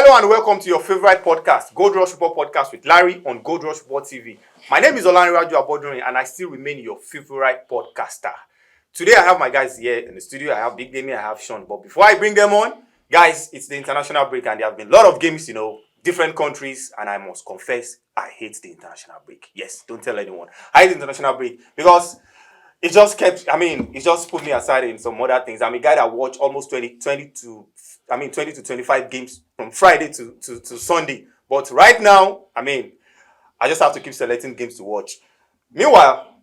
Hello and welcome to your favorite podcast, Gold Rush Football Podcast with Larry on GoldrushFbtv. My name is Olanrewaju Abodunrin and I still remain your favorite podcaster. Today I have my guys here in the studio. I have Big Demi, I have Sean. But before I bring them on, guys, it's the international break and there have been a lot of games, different countries, and I must confess, I hate the international break. Yes, don't tell anyone. I hate the international break because it just put me aside in some other things. I'm a guy that watched almost 20 to 25 games from Friday to Sunday. But right now, I just have to keep selecting games to watch. Meanwhile,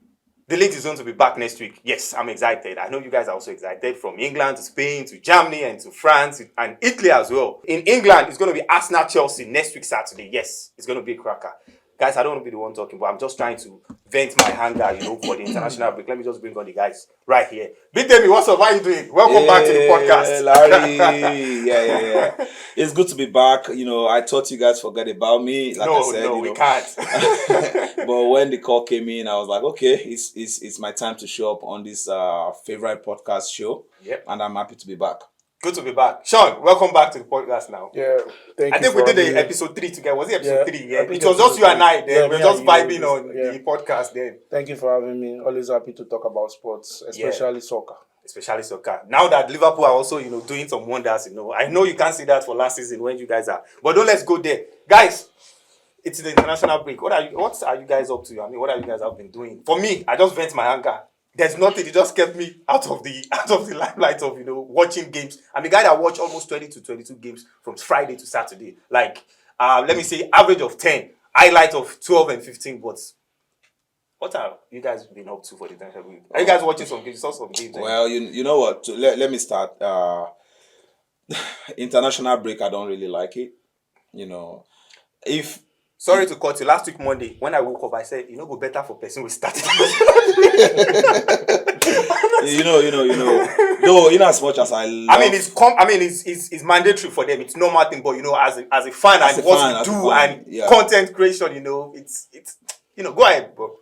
the league is going to be back next week. Yes, I'm excited. I know you guys are also excited. From England to Spain to Germany and to France and Italy as well. In England, it's going to be Arsenal-Chelsea next week Saturday. Yes, it's going to be a cracker. Guys, I don't want to be the one talking, but I'm just trying to vent my anger, for the international break. Let me just bring on the guys right here. Big Demi, what's up? How are you doing? Welcome back to the podcast. Larry. Yeah. It's good to be back. I thought you guys forgot about me. Like I said, we can't. But when the call came in, I was like, okay, it's my time to show up on this favorite podcast show. Yep. And I'm happy to be back. Good to be back. Sean, welcome back to the podcast now. Yeah, thank you. I think we did the episode 3 together. Was it episode 3? Yeah. It was just you and I then. We were just vibing on the podcast then. Thank you for having me. Always happy to talk about sports, especially soccer. Especially soccer. Now that Liverpool are also, doing some wonders, I know you can't see that for last season when you guys are. But don't let's go there. Guys, it's the international break. What are you guys up to? What are you guys have been doing? For me, I just vent my anger. There's nothing. It just kept me out of the limelight of watching games. I'm a guy that watched almost 20 to 22 games from Friday to Saturday. Like let me say average of 10, highlight of 12 and 15. But what have you guys been up to for the international break? Are you guys watching some games? You saw some games? Well, you know what? Let me start. International break, I don't really like it. Sorry to cut you. Last week Monday, when I woke up, I said, go better for person we started. Though, as much as I love... it's mandatory for them. It's normal thing, but as a fan and what we do and content creation, it's go ahead, bro.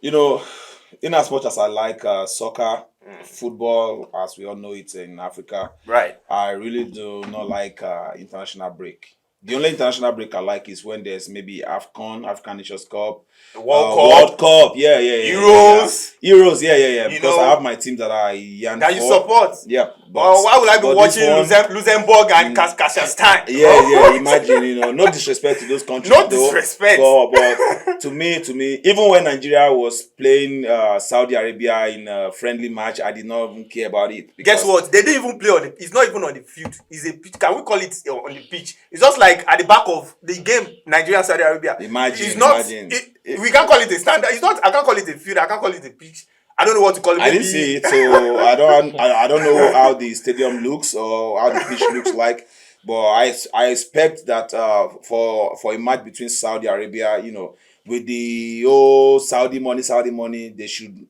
In as much as I like soccer, football, as we all know it in Africa, right? I really do not like international break. The only international break I like is when there's maybe African Nations Cup, World Cup, yeah. Euros, yeah. Because I have my team that I yearn that you support. Yeah. But why would I be watching Luxembourg and Kazakhstan? Yeah. Imagine, no disrespect to those countries. No disrespect. But to me, even when Nigeria was playing Saudi Arabia in a friendly match, I did not even care about it. Guess what? They didn't even play on it's not even on the field. It's a pitch. Can we call it on the pitch? It's just like at the back of the game, Nigeria Saudi Arabia. Imagine. We can't call it a standard. It's not. I can't call it a field. I can't call it a pitch. I don't know what to call it. I didn't see it, so I don't know how the stadium looks or how the pitch looks like. But I expect that for a match between Saudi Arabia, with the Saudi money, they should,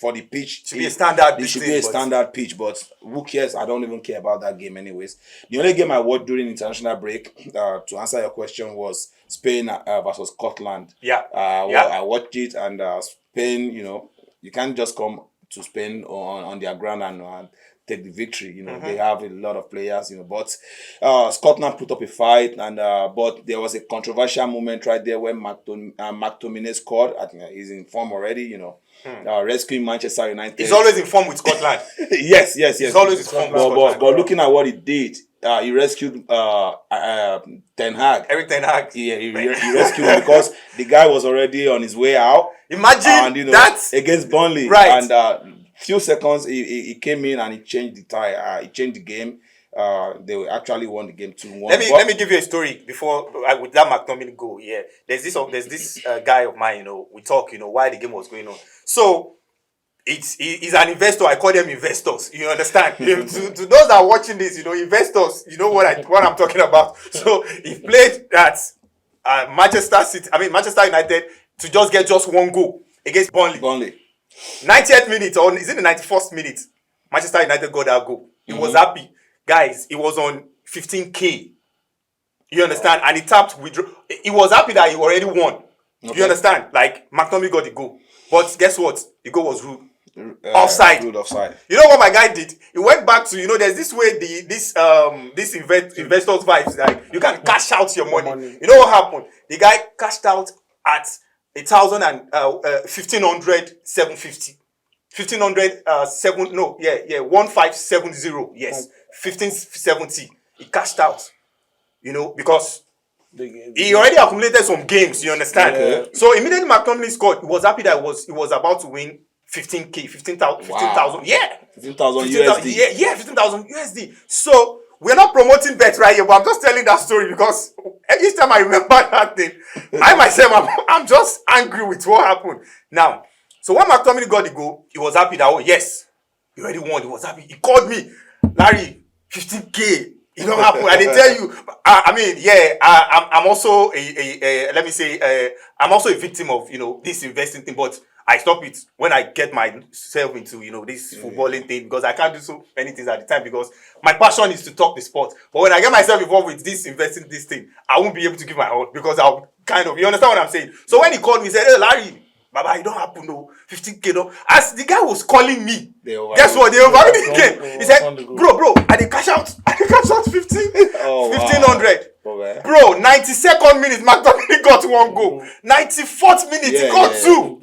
for the pitch, should be a standard. It should be a standard pitch. But who cares? I don't even care about that game, anyways. The only game I watched during international break, to answer your question, was Spain versus Scotland. I watched it, and Spain, you can't just come to Spain on their ground and take the victory. They have a lot of players, but Scotland put up a fight, and but there was a controversial moment right there when McTominay scored. I think he's in form already, rescuing Manchester United. He's always in form with Scotland. Yes. He's always in form with Scotland. But looking at what he did, he rescued Ten Hag. Eric Ten Hag. Yeah, he rescued him because the guy was already on his way out. Imagine that against Burnley, right? And few seconds he came in and he changed the tie. He changed the game. They actually won the game 2-1. Let me give you a story before with that McTominay goal. Yeah, there's this guy of mine. We talk. While the game was going on. So he's an investor. I call them investors. You understand? To those that are watching this, investors. You know what I'm talking about. So he played at Manchester United to just get one goal against Burnley. 90th minute, or is it the 91st minute? Manchester United got that goal. He was happy. Guys, he was on 15K. You understand? And he tapped withdraw. He was happy that he already won. Okay. You understand? Like, McTominay got the goal. But guess what? The goal was ruled offside. Ruled offside. You know what my guy did? He went back to, there's this way this investors vibes, like you can cash out your money. You know what happened? The guy cashed out at 1570. 1570. Yes, 1570. He cashed out. Because he already accumulated some games. You understand? Yeah. So immediately McTominay scored. He was happy that he was about to win 15,000. 15,000. Wow. Yeah. 15,000 USD. Yeah, 15,000 USD. So we're not promoting bet right here, but I'm just telling that story because each time I remember that thing, I myself, I'm just angry with what happened. Now, so when McTominay got the goal, he was happy that, oh yes, he already won. He was happy. He called me, Larry, 15K. It don't happen. I didn't tell you. I'm also I'm also a victim of this investing thing, but I stop it when I get myself into this footballing thing because I can't do so many things at the time because my passion is to talk the sport. But when I get myself involved with this investing this thing, I won't be able to give my all because I'll you understand what I'm saying? So when he called me, he said, "Hey Larry, Baba, it don't happen no 15K no." As the guy was calling me, guess what? They overrated the game. He said, bro, I did cash out 1500. Bro, 92nd minute, McTominay got one goal. 94th minute, he got two.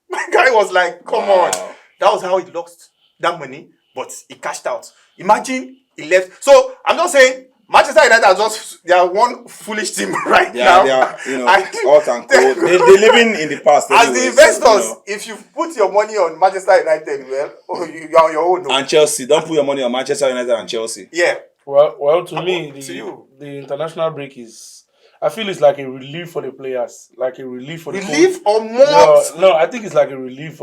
My guy was like, come on. That was how he lost that money, but he cashed out. Imagine he left. So I'm just saying, Manchester United they are one foolish team right now. They are, hot and cold. They're living in the past. As the investors, if you put your money on Manchester United, well, you're on your own. No? And Chelsea. Don't put your money on Manchester United and Chelsea. Yeah. Well, to me, the international break I feel it's like a relief for the players, like a relief for the relief or more. No, I think it's like a relief,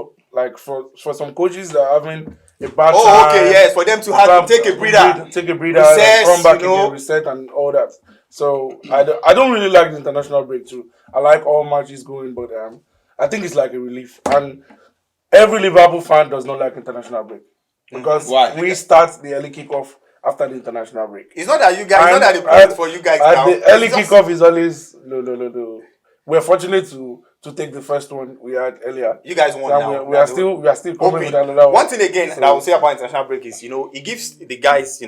for some coaches that are having a bad time. Oh, okay, yes, for them to have to take a breather, recess, come back again, reset and all that. So I don't really like the international break too. I like all matches going, but I think it's like a relief. And every Liverpool fan does not like international break because we start the early kickoff after the international break. It's not that you guys, it's not that the point for you guys now. The early kickoff is always no. We're fortunate to take the first one we had earlier. You guys won now. We are still coming with another one. One thing again that I will say about international break is it gives the guys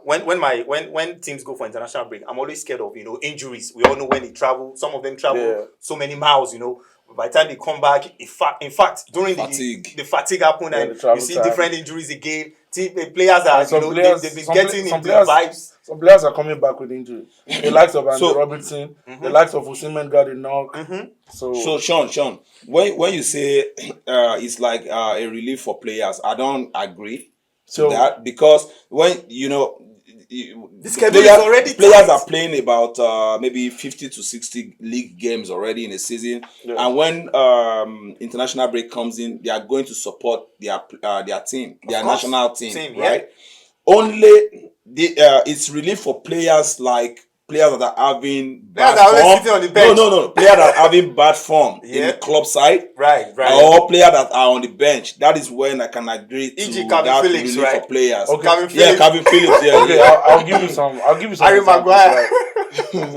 when teams go for international break, I'm always scared of injuries. We all know when they travel. Some of them travel so many miles. By the time they come back, in fact, during the fatigue happen and you see different injuries again. Players are they've been getting into vibes. Some players are coming back with injuries. The likes of Andy Robertson, the likes of Osimhen got a knock. So Sean, when you say it's like a relief for players, I don't agree to that because when this schedule is already players are playing about maybe 50 to 60 league games already in a season, and when international break comes in, they are going to support their team, their national team, right? Only it's relief for players that are having bad form. Sitting on the bench. No. Players that are having bad form in the club side. Right. Or players that are on the bench. That is when I can agree to that Phillips, relief for players. Okay. Calvin Phillips. Yeah. Okay, I'll give you some. Harry Maguire.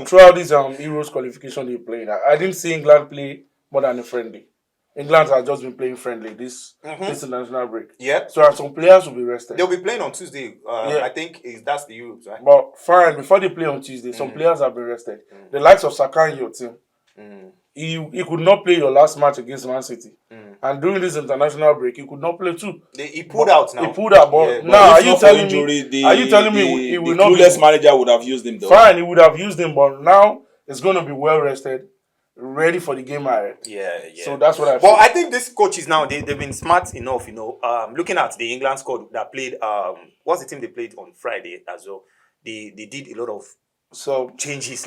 Throughout this Euros qualification they played, I didn't see England play more than a friendly. England has just been playing friendly this international break. Yeah. So some players will be rested. They'll be playing on Tuesday. I think that's the Euros, right? But fine, before they play on Tuesday, some players have been rested. The likes of Saka in your team. He could not play your last match against Man City. And during this international break, he could not play too. He pulled out now. He pulled out, but now are you telling me he will not be... The clueless manager would have used him though. Fine, he would have used him, but now it's going to be well rested. Ready for the game ahead. Yeah. So that's what I feel. Well, I think these coaches now they've been smart enough, looking at the England squad that played what's the team they played on Friday as well. They did a lot of changes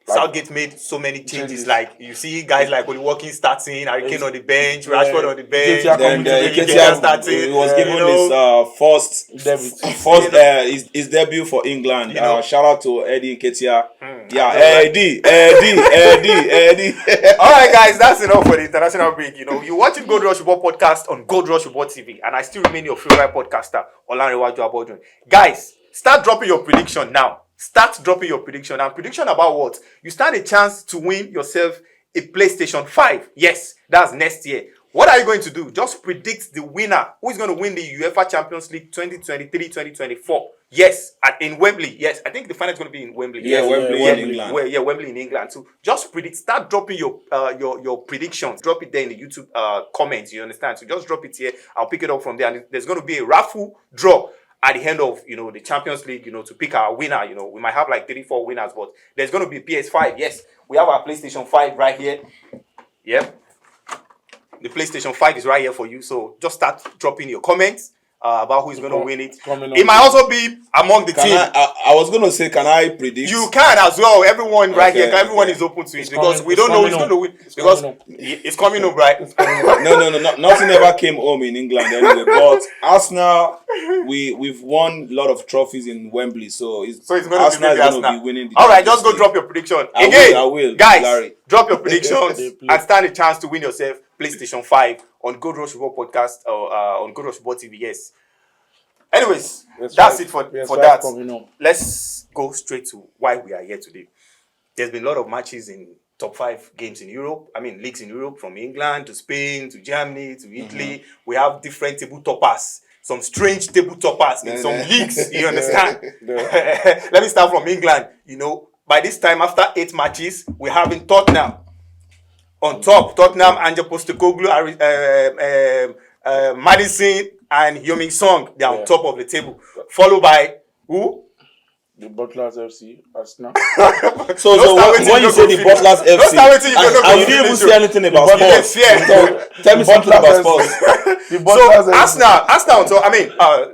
Southgate made so many changes. Like you see guys like Oli Watkins starting, Harry Kane on the bench, Rashford on the bench, then starting. He was given his debut for England. Shout out to Eddie Nketiah. Eddie. All right, guys, that's enough for the international break. You're watching Gold Rush Football Podcast on GoldrushFbtv, and I still remain your favorite podcaster, Olanrewaju Abodun. Guys, start dropping your prediction now. Start dropping your prediction. And prediction about what? You stand a chance to win yourself a PlayStation 5. Yes, that's next year. what are you going to do? Just predict the winner. Who is going to win the UEFA Champions League 2023-2024? Yes, in Wembley. Yes, I think the final is going to be in Wembley. Yeah, yes. Wembley in England. Wembley in England. So just predict. Start dropping your predictions. Drop it there in the YouTube comments. You understand? So just drop it here. I'll pick it up from there. And there's going to be a raffle draw at the end of the Champions League. To pick our winner. We might have like 3-4 winners, but there's going to be PS5. Yes, we have our PlayStation 5 right here. Yep. The PlayStation 5 is right here for you. So just start dropping your comments about who is going to win it. It might also be among the team. I was going to say, can I predict? You can as well. Everyone right here, everyone is open to it because we don't know who's going to win. Because it's coming up, right? No. Nothing ever came home in England anyway. But Arsenal, we've won a lot of trophies in Wembley. So Arsenal is going to be winning. All right, just go drop your prediction. I will. Guys, Larry. drop your predictions and stand a chance to win yourself PlayStation 5 on GoldrushFbtv podcast or on GoldrushFbtv. Yes. Anyways, that's it for that. Let's go straight to why we are here today. There's been a lot of matches in top 5 games in Europe. I mean, leagues in Europe, from England to Spain to Germany to Italy. We have different table toppers. Some strange table toppers in some leagues. You understand? Let me start from England. By this time, after 8 matches, we're having Tottenham on top. Tottenham, Ange Postecoglou, Madison, and Heung-min Son. They're on top of the table. Followed by who? The Butlers FC, Arsenal. So when you say the Butlers FC, and you didn't even say anything about sports. Tell me something about sports. So Arsenal on top. I mean,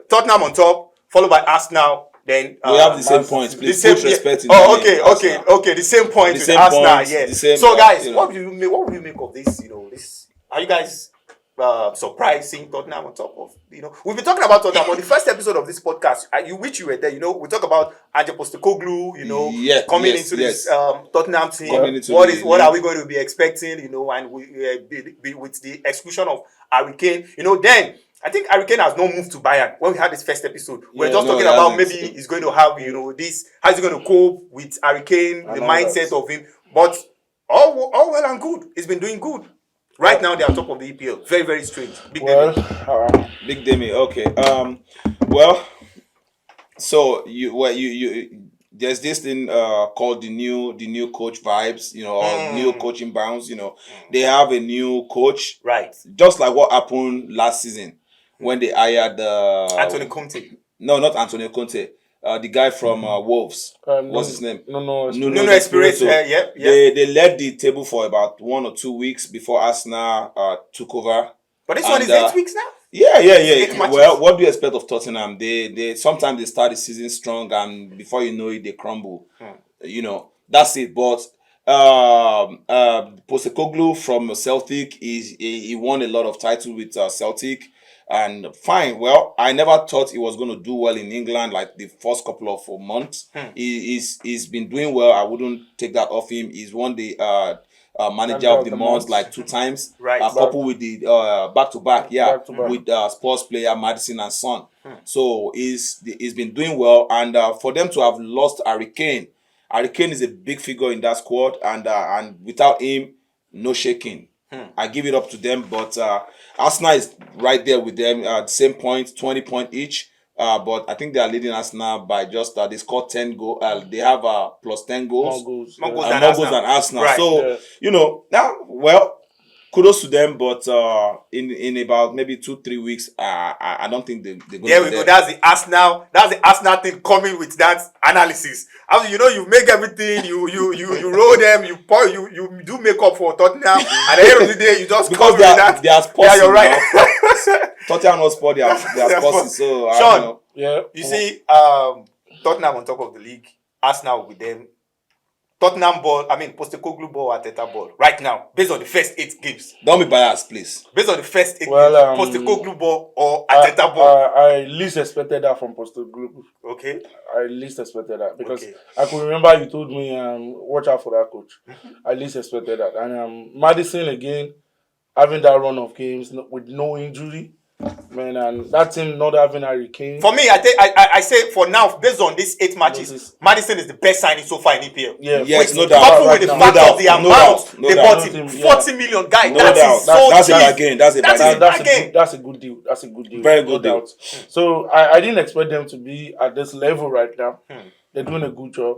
Tottenham on top, followed by Arsenal. Then we have the same points. Please put respect in okay. The same point with Arsenal. Yes. So guys, what do you make of this? Are you guys surprised seeing Tottenham on top of? We've been talking about Tottenham on the first episode of this podcast. Which you were there. We talk about Ange Postecoglou. Coming into this Tottenham team. What are we going to be expecting? And we with the exclusion of Harry Kane. Then. I think Harry Kane has no move to Bayern. When we had this first episode, we were just talking about maybe he's going to have, this, how's he going to cope with Harry Kane, the mindset of him. But all well and good. He's been doing good. Right now, they're on top of the EPL. Very, very strange. Big Demi. Okay. So you there's this thing called the new coach vibes, or new coaching bounce. They have a new coach, right? Just like what happened last season when they hired Antonio Conte. No, not Antonio Conte. The guy from Wolves. What's his name? Nuno Espirito. They led the table for about 1 or 2 weeks before Arsenal took over. But this one is 8 weeks now. Yeah. Well, what do you expect of Tottenham? They sometimes they start the season strong and before you know it, they crumble. That's it. But Postecoglou from Celtic he won a lot of titles with Celtic. And fine. Well, I never thought he was going to do well in England like the first couple of months. He's been doing well. I wouldn't take that off him. He's won the manager of the month like 2 times. Right. Couple with the back-to-back. With sports player Madison and Son. So he's been doing well. And for them to have lost Harry Kane is a big figure in that squad. And without him, no shaking. I give it up to them, but Arsenal is right there with them at the same point, 20 points each. But I think they are leading Arsenal by just they scored 10 goals. They have plus 10 goals. More goals than Arsenal. Right. So now, kudos to them. But in about maybe 2-3 weeks, I don't think they're going to. There we go. That's the Arsenal thing coming with that analysis. You make everything, you roll them, you do make up for Tottenham. At the end of the day, you just because they are sports. Yeah, you're right. Tottenham was sport. They are sports. So Sean, you see, Tottenham on top of the league, Arsenal with them. Tottenham ball, Postecoglou ball, Arteta ball. Right now, based on the first 8 games. Don't be biased, please. Based on the first 8 games, Postecoglou ball or Arteta ball. I least expected that from Postecoglou. Okay. I least expected that because I could remember you told me, watch out for that coach. I least expected that. And Madison again, having that run of games with no injury. Man, and that team not having Harry Kane. For me, I say for now, based on these 8 matches, Maddison is the best signing so far in EPL. Yeah, yes, no doubt. Coupled with the fact of the amount they bought him, 40 million, guys. That's a bargain. That's a good deal. That's a good deal. Very good deal. So I didn't expect them to be at this level right now. They're doing a good job.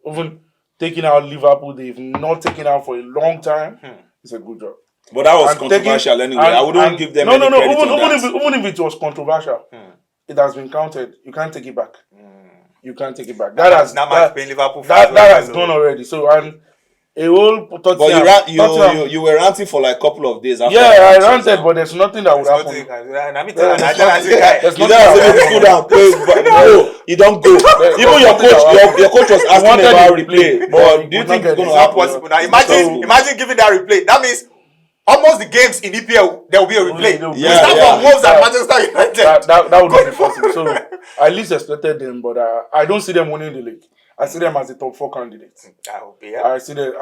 Even taking out Liverpool, they've not taken out for a long time. It's a good job. But that was controversial anyway. I wouldn't give them any credit on that. Even if it was controversial, it has been counted. You can't take it back. You can't take it back. That has gone already. So and a whole. But you were ranting for like a couple of days after. Yeah, I ranted, but there's nothing that would happen. You don't go. Even your coach was asking about replay. But do you think it's going to happen? Possible? Now imagine giving that replay. That means almost the games in EPL there will be a replay. From Wolves and Manchester United. That would not be possible. So I at least expected them, but I don't see them winning the league. I see them as a top 4 candidate. I hope, yeah. I see them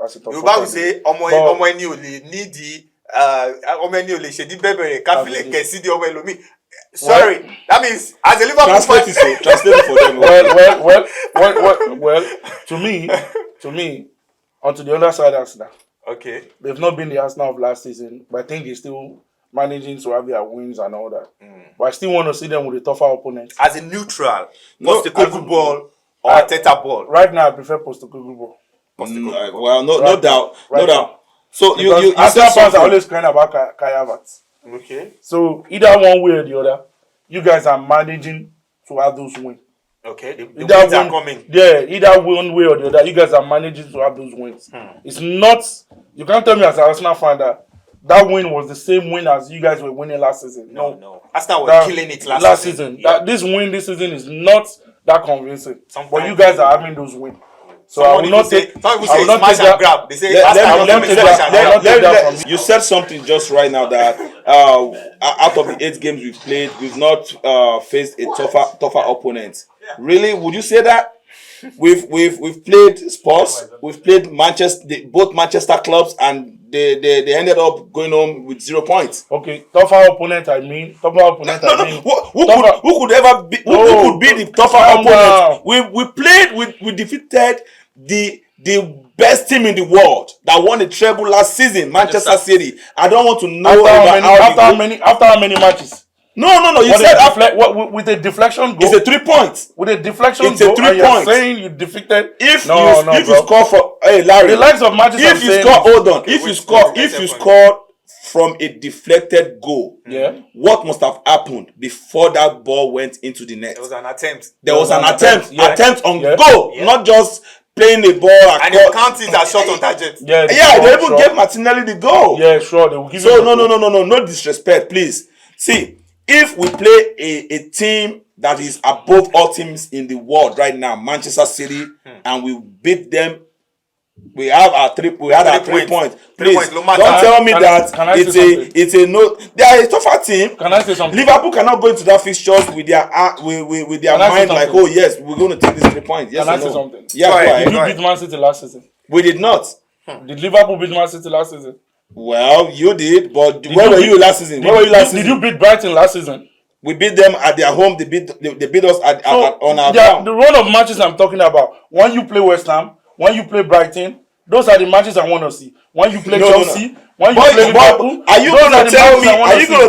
as a top 4 candidate. You will say, Omo eni o le need the Omo eni o le se di bebere ka file kesi di Omo elomi. Sorry, that means as a Liverpool fan. Translate for them. Well. To me, onto the other side, Arsenal. Okay. They've not been the Arsenal of last season, but I think they're still managing to have their wins and all that. But I still want to see them with a tougher opponent. As a neutral, Postecoglou ball or Arteta ball? Right now, I prefer Postecoglou ball. Well, no doubt. So you Arsenal fans are always crying about Kai Havertz. Okay. So either one way or the other, you guys are managing to have those wins. Okay, the wins are coming. Yeah, either one way or the other, you guys are managing to have those wins. It's not, you can't tell me as an Arsenal fan that win was the same win as you guys were winning last season. No. Arsenal was killing it last season. Yeah. This win this season is not that convincing. But you guys are having those wins. So I will not take. Some people say smash and grab. They say you said something just right now that out of the 8 games we've played, we've not faced a tougher opponent. Really, would you say that? We've played Spurs, we've played both Manchester clubs, and they ended up going home with 0 points. Okay, tougher opponent. I mean. Who could be the tougher opponent? We defeated the best team in the world that won the treble last season, Manchester City. I don't want to know after how many matches. No. You said with a deflection goal. It's a 3 points. With a deflection it's goal. It's a 3 points. Saying you defeated. If you score for Larry, the likes of matches. If you score from a deflected goal, what must have happened before that ball went into the net? There was an attempt. Attempt on goal, not just playing the ball and you count it as shot on target. They even gave Martinelli the goal. Yeah, sure. They will give no disrespect, please. See, if we play a team that is above all teams in the world right now, Manchester City, and we beat them, we had our 3 points. Please, don't tell me that they are a tougher team. Can I say something? Liverpool cannot go into that fixtures with their mind like, oh yes, we're going to take these 3 points. Yes, can I say something? Yeah, did you beat Man City last season? We did not. Did Liverpool beat Man City last season? Well, you did, but where were you last season? Did you beat Brighton last season? We beat them at their home. They beat us on our ground. The run of matches I'm talking about. When you play West Ham, when you play Brighton, those are the matches I want to see. When you play Chelsea, when you play Liverpool, are you going to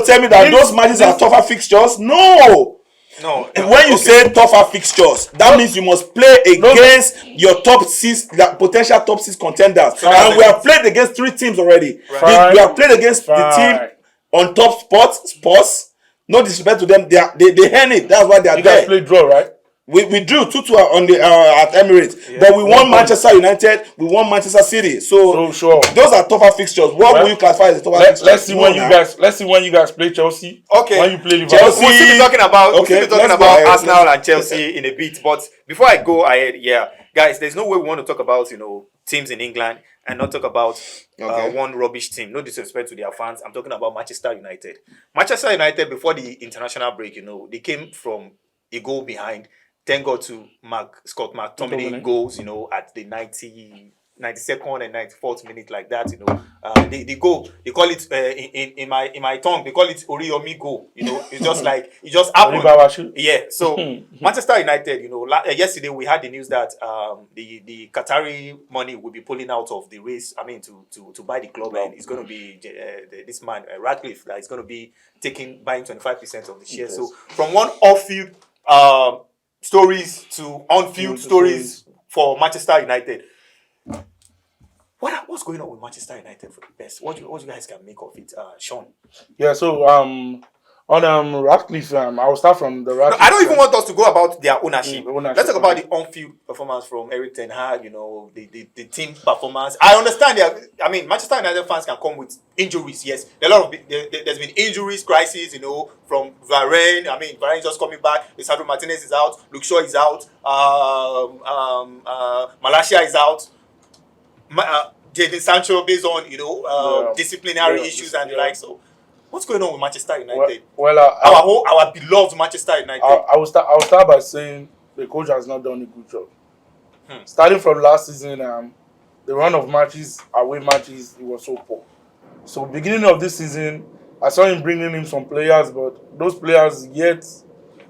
tell me that those matches are tougher fixtures? No. When you say tougher fixtures, that means you must play against your top 6, potential top 6 contenders. And we have played against 3 teams already. We have played against the team on top Spurs. No disrespect to them, they earn it. That's why they are there. You guys played draw, right? We drew 2-2 on the at Emirates, but we won Manchester United. We won Manchester City. So sure, those are tougher fixtures. What will you classify as tougher fixtures? Let's see when you guys play Chelsea. Okay, when you play Liverpool. We'll still be talking about Arsenal and Chelsea in a bit. But before I go ahead, guys, there's no way we want to talk about teams in England and not talk about one rubbish team. No disrespect to their fans. I'm talking about Manchester United. Manchester United, before the international break, they came from a goal behind. Thank God to Scott McTominay goals, at the 92nd and 94th minute like that, the goal, they call it in my tongue, they call it Oriyomi goal. It's just like it just happened. Yeah. So Manchester United, yesterday we had the news that the Qatari money will be pulling out of the race. I mean, to buy the club, and it's going to be this man Radcliffe that is going to be buying 25% of the shares. So from one off-field stories to on-field stories for Manchester United. What's going on with Manchester United for the best? What you guys can make of it, Sean? Yeah, so on Radcliffe, I will start from the Radcliffe. No, I don't even want us to go about their ownership. Let's talk about the on-field performance from Erik ten Hag, the team performance. I understand Manchester United fans can come with injuries, yes. There's been injuries, crisis, from Varane. Varane is just coming back. Lisandro Martinez is out. Luke Shaw is out. Malacia is out. Jadon Sancho based on disciplinary issues and the like. So what's going on with Manchester United? Our beloved Manchester United. I will start by saying the coach has not done a good job. Starting from last season, the run of matches, away matches, it was so poor. So beginning of this season, I saw him bringing in some players, but those players yet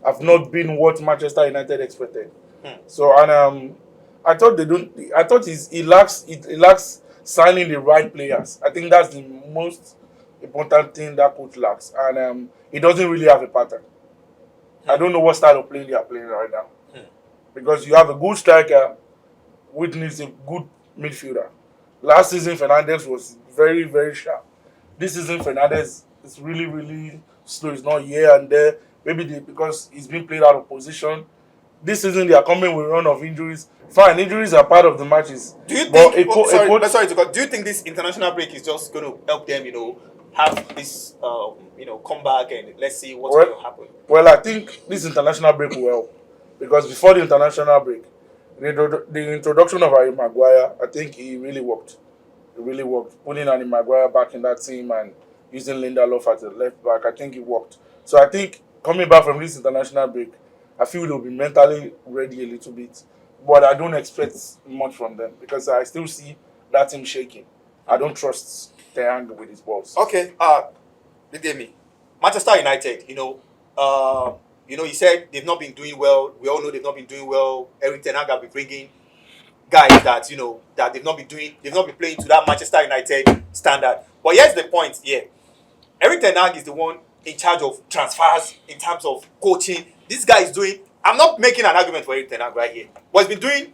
have not been what Manchester United expected. So I thought he lacks signing the right players. I think that's the most important thing that coach lacks, and he doesn't really have a pattern. I don't know what style of play they are playing right now, because you have a good striker, which needs a good midfielder. Last season, Fernandes was very, very sharp. This season, Fernandes is really, really slow. It's not here and there. Maybe because he's been played out of position. This season, they are coming with a run of injuries. Fine, injuries are part of the matches. Do you think? Do you think this international break is just going to help them, have this, come back and let's see what's going to happen? Well, I think this international break will help, because before the international break, the introduction of Harry Maguire, I think he really worked. It really worked. Putting Harry Maguire back in that team and using Lindelof as a left back, I think it worked. So I think coming back from this international break, I feel they'll be mentally ready a little bit. But I don't expect much from them, because I still see that team shaking. I don't trust Ten Hag with his balls. Okay, Manchester United, he said they've not been doing well. We all know they've not been doing well. Erik ten Hag will be bringing guys that, that they've not been playing to that Manchester United standard. But here's the point here. Erik ten Hag is the one in charge of transfers, in terms of coaching. This guy is doing... I'm not making an argument for Erik ten Hag right here, but he's been doing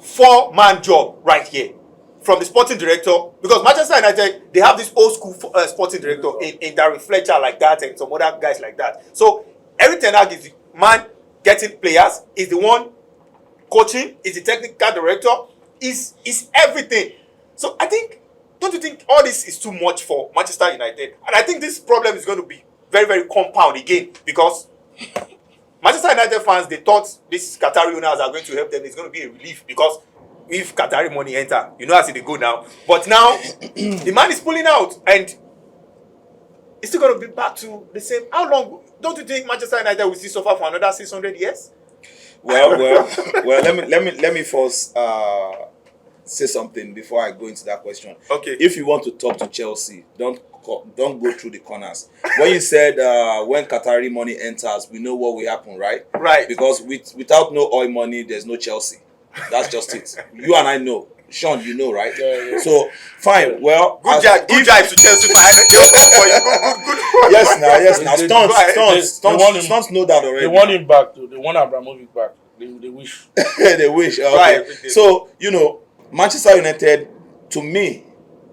4-man job right here, from the sporting director, because Manchester United, they have this old school sporting director in Darren Fletcher like that, and some other guys like that. So Erik ten Hag is the man getting players, is the one coaching, is the technical director, is everything. So don't you think all this is too much for Manchester United? And I think this problem is going to be very, very compound again, because Manchester United fans, they thought these Qatari owners are going to help them. It's going to be a relief, because if Qatari money enter, as they go now. But now, the man is pulling out, and it's still going to be back to the same. How long? Don't you think Manchester United will still suffer for another 600 years? Well. Let me first say something before I go into that question. Okay. If you want to talk to Chelsea, don't go through the corners. When you said when Qatari money enters, we know what will happen, right? Right. Because without no oil money, there's no Chelsea. That's just it. You and I know. Sean, you know, right? Yeah. So fine. Well, good job to Chelsea for good. Yes. Now, Stones know that already. They want him back too. They want Abramovich back. They wish. They wish. Okay. Right. So Manchester United, to me,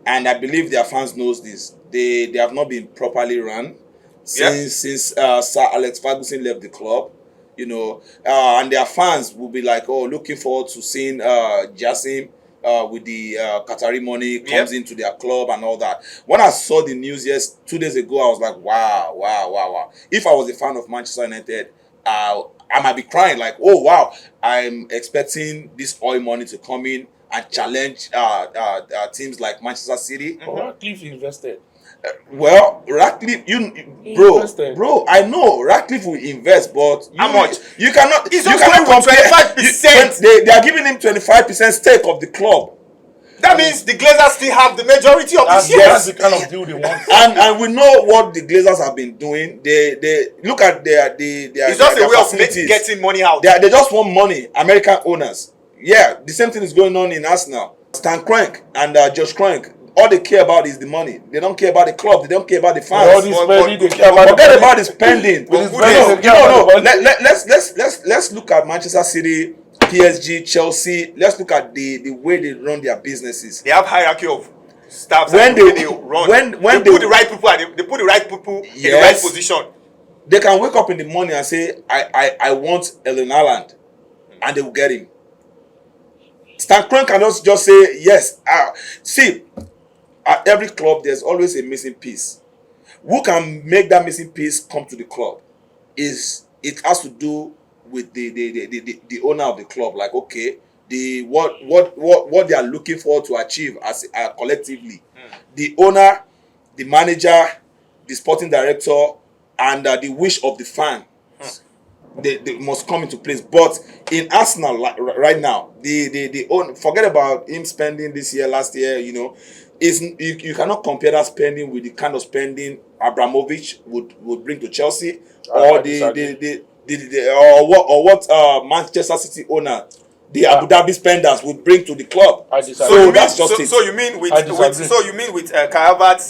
and I believe their fans knows this, they have not been properly run since Sir Alex Ferguson left the club. And their fans will be like, looking forward to seeing Jassim with the Qatari money comes into their club and all that. When I saw the news 2 days ago, I was like, wow. If I was a fan of Manchester United, I might be crying like, oh wow, I'm expecting this oil money to come in and challenge teams like Manchester City. Radcliffe invested. Ratcliffe, bro, I know Ratcliffe will invest, but how much? You cannot. He's just going with 25%. They are giving him 25% stake of the club. That means the Glazers still have the majority of the shares. That's the kind of deal they want. And we know what the Glazers have been doing. They look at their it's just a way of getting money out. They just want money. American owners. Yeah, the same thing is going on in Arsenal. Stan Kroenke and Josh Kroenke. All they care about is the money. They don't care about the club. They don't care about the fans. All this spending, they care about forget about the spending. No. Let's look at Manchester City, PSG, Chelsea. Let's look at the way they run their businesses. They have hierarchy of staff. When they run, they put the right people. They put the right people in the right position. They can wake up in the morning and say, "I want Erling Haaland," and they will get him. Stan Kroenke can just say yes. See, at every club, there's always a missing piece. Who can make that missing piece come to the club? It has to do with the owner of the club. Like, okay, what they are looking for to achieve as collectively. The owner, the manager, the sporting director, and the wish of the fan. They must come into place. But in Arsenal right now, forget about him spending this year, last year, you cannot compare that spending with the kind of spending Abramovich would bring to Chelsea or what Manchester City owner, the Abu Dhabi spenders would bring to the club. So that's just it. So you mean with Calvert,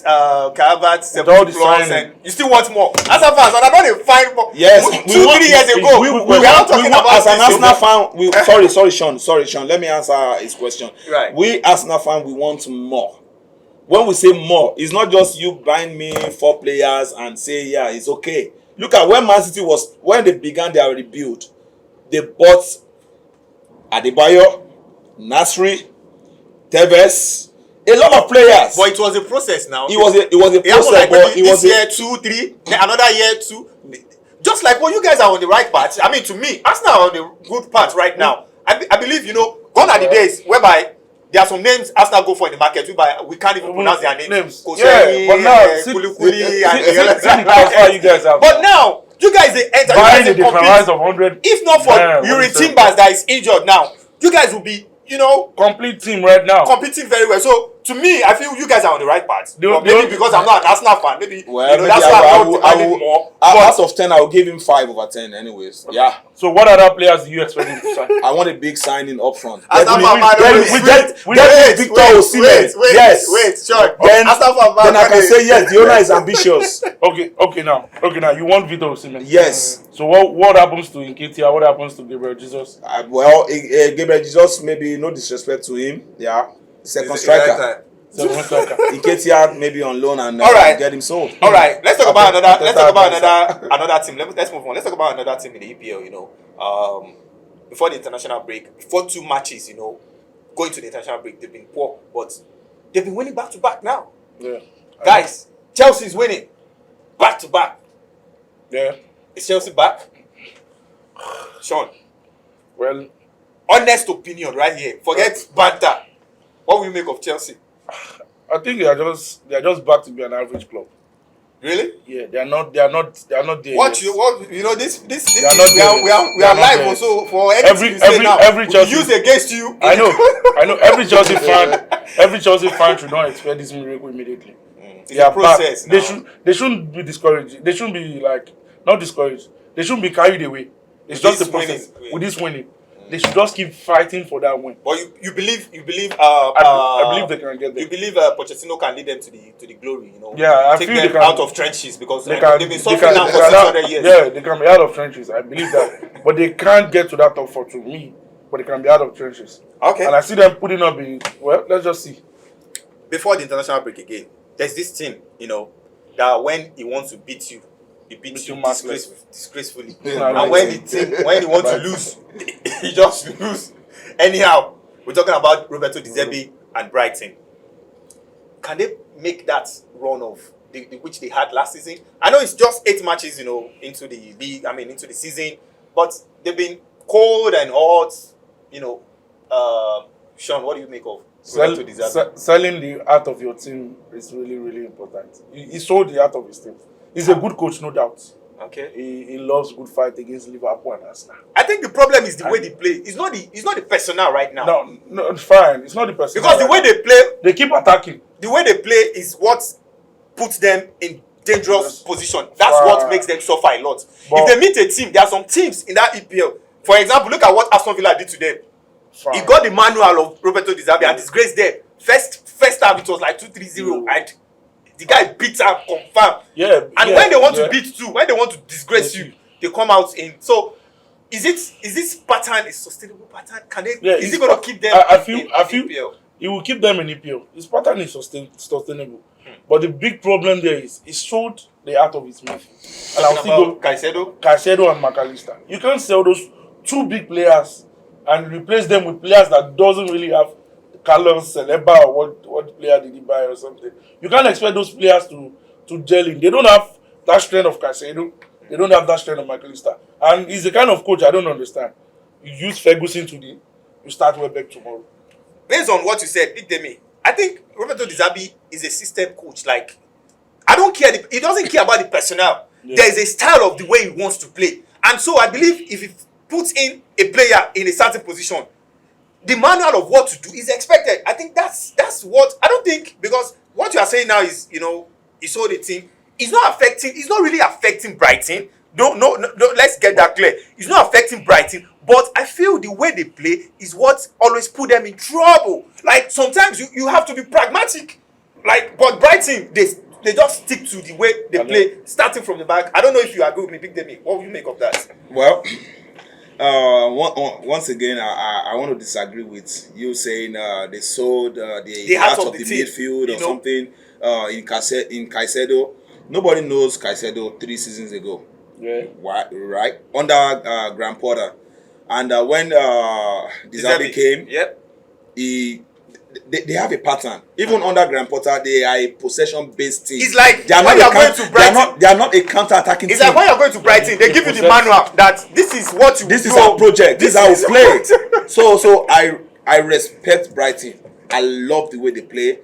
and you still want more? As a fan, I don't find more. Yes, 2-3 years ago, we are not talking about as an Arsenal fan. Sorry, Sean. Let me answer his question. Right. We Arsenal fan, we want more. When we say more, it's not just you buying me 4 players and say, yeah, it's okay. Look at when Man City when they began their rebuild, they bought Adebayo, Nasri, Tevez, a lot of players. But it was a process now. It was a process. Like this year 2, 3, then another year 2. Just like you guys are on the right path. I mean, to me, Arsenal are on the good path right now. I believe, gone are the days whereby there are some names Arsenal go for in the market whereby we can't even pronounce their names. Yeah, but now, but now, you guys they enter buying the difference of 100. If not for Yuri Timbers that is injured now, you guys will be, complete team right now, competing very well. So to me, I feel you guys are on the right path. Maybe because I'm not an Arsenal fan, maybe that's why I'm not more. Out of 10, I will give him 5 over 10 anyways. Okay. Yeah. So what other players do you expect him to sign? I want a big signing up front. Wait, Victor Osimhen. Yes. Wait, sure. Then I can say yes, the owner is ambitious. Okay now, you want Victor Osimhen? Yes. So what happens to Nketiah? What happens to Gabriel Jesus? Gabriel Jesus, maybe no disrespect to him. Yeah. Second striker. Nketiah maybe on loan and get him sold. All right, let's talk about another team. Let's move on. Let's talk about another team in the EPL. Before the international break, before 2 matches, going to the international break, they've been poor, but they've been winning back to back now. Yeah, guys, Chelsea's winning back to back. Yeah, is Chelsea back? Sean, well, honest opinion right here. Forget banter. What will you make of Chelsea? I think they are just back to be an average club. Really? Yeah, they are not there. This we are live also for every Chelsea use against you. I know every Chelsea fan should not expect this miracle immediately. It's a process now. They shouldn't be discouraged. They shouldn't be not discouraged. They shouldn't be carried away. It's just a process. With this winning. They should just keep fighting for that win. But you believe I believe they can get there. You believe Pochettino can lead them to the glory, Yeah, I take feel them they can, out of trenches because they've been suffering now for 600 years. Yeah, they can be out of trenches. I believe that. But they can't get to that top 4 to me. But they can be out of trenches. Okay. And I see them putting up let's just see. Before the international break again, there's this team, that when he wants to beat you, he beats you disgracefully. And when he wants to lose, he just lose. Anyhow, we're talking about Roberto De Zerbi and Brighton. Can they make that run of which they had last season? I know it's just 8 matches, into the league. I mean, into the season, but they've been cold and hot. Sean, what do you make of Roberto De Zerbi? Selling the art of your team is really, really important. He sold the art of his team. He's a good coach, no doubt. Okay. He loves good fight against Liverpool and Arsenal. I think the problem is the way they play. It's not the personnel right now. No, it's fine. It's not the personnel. Because the way they play, they keep attacking. The way they play is what puts them in dangerous position. That's what makes them suffer a lot. But if they meet a team, there are some teams in that EPL. For example, look at what Aston Villa did to them. He got the manual of Roberto Di Zerbi and disgraced them. First time it was like 2-3-0 and the guy beats up, confirm. And when they want to beat too, when they want to disgrace you, they come out in. So is this pattern a sustainable pattern? Can they? Is it going to keep them? I feel EPL? It will keep them in EPL. This pattern is sustainable. But the big problem there is it showed the art of his midfield. And I'll still go Caicedo and McAllister. You can't sell those two big players and replace them with players that doesn't really have Carlos Celeba or what player did he buy or something. You can't expect those players to gel in. They don't have that strength of Caicedo. They don't have that strength of McAllister. And he's the kind of coach I don't understand. You use Ferguson today, you start Welbeck tomorrow. Based on what you said, Big Demi, I think Roberto Di Zerbi is a system coach. Like, I don't care. He doesn't care about the personnel. There is a style of the way he wants to play. And so I believe if he puts in a player in a certain position, the manual of what to do is expected. I think that's what I don't think, because what you are saying now is, he sold the team. It's not really affecting Brighton. No, let's get that clear. It's not affecting Brighton, but I feel the way they play is what always put them in trouble. Like, sometimes you have to be pragmatic. Like, but Brighton, they just stick to the way they play, starting from the back. I don't know if you agree with me, Big Demi. What will you make of that? Well, once again, I want to disagree with you saying they sold the heart of the midfield or something in Caicedo. Nobody knows Caicedo 3 seasons ago. Right? Under Graham Potter. And when Di Zerbi came, they have a pattern. Even under Graham Potter, they are a possession-based team. It's like when you're going to Brighton, they are not a counter-attacking team. It's like when you're going to Brighton, they give you the manual that this is what you do. This is our project. This is how we play. So I respect Brighton. I love the way they play.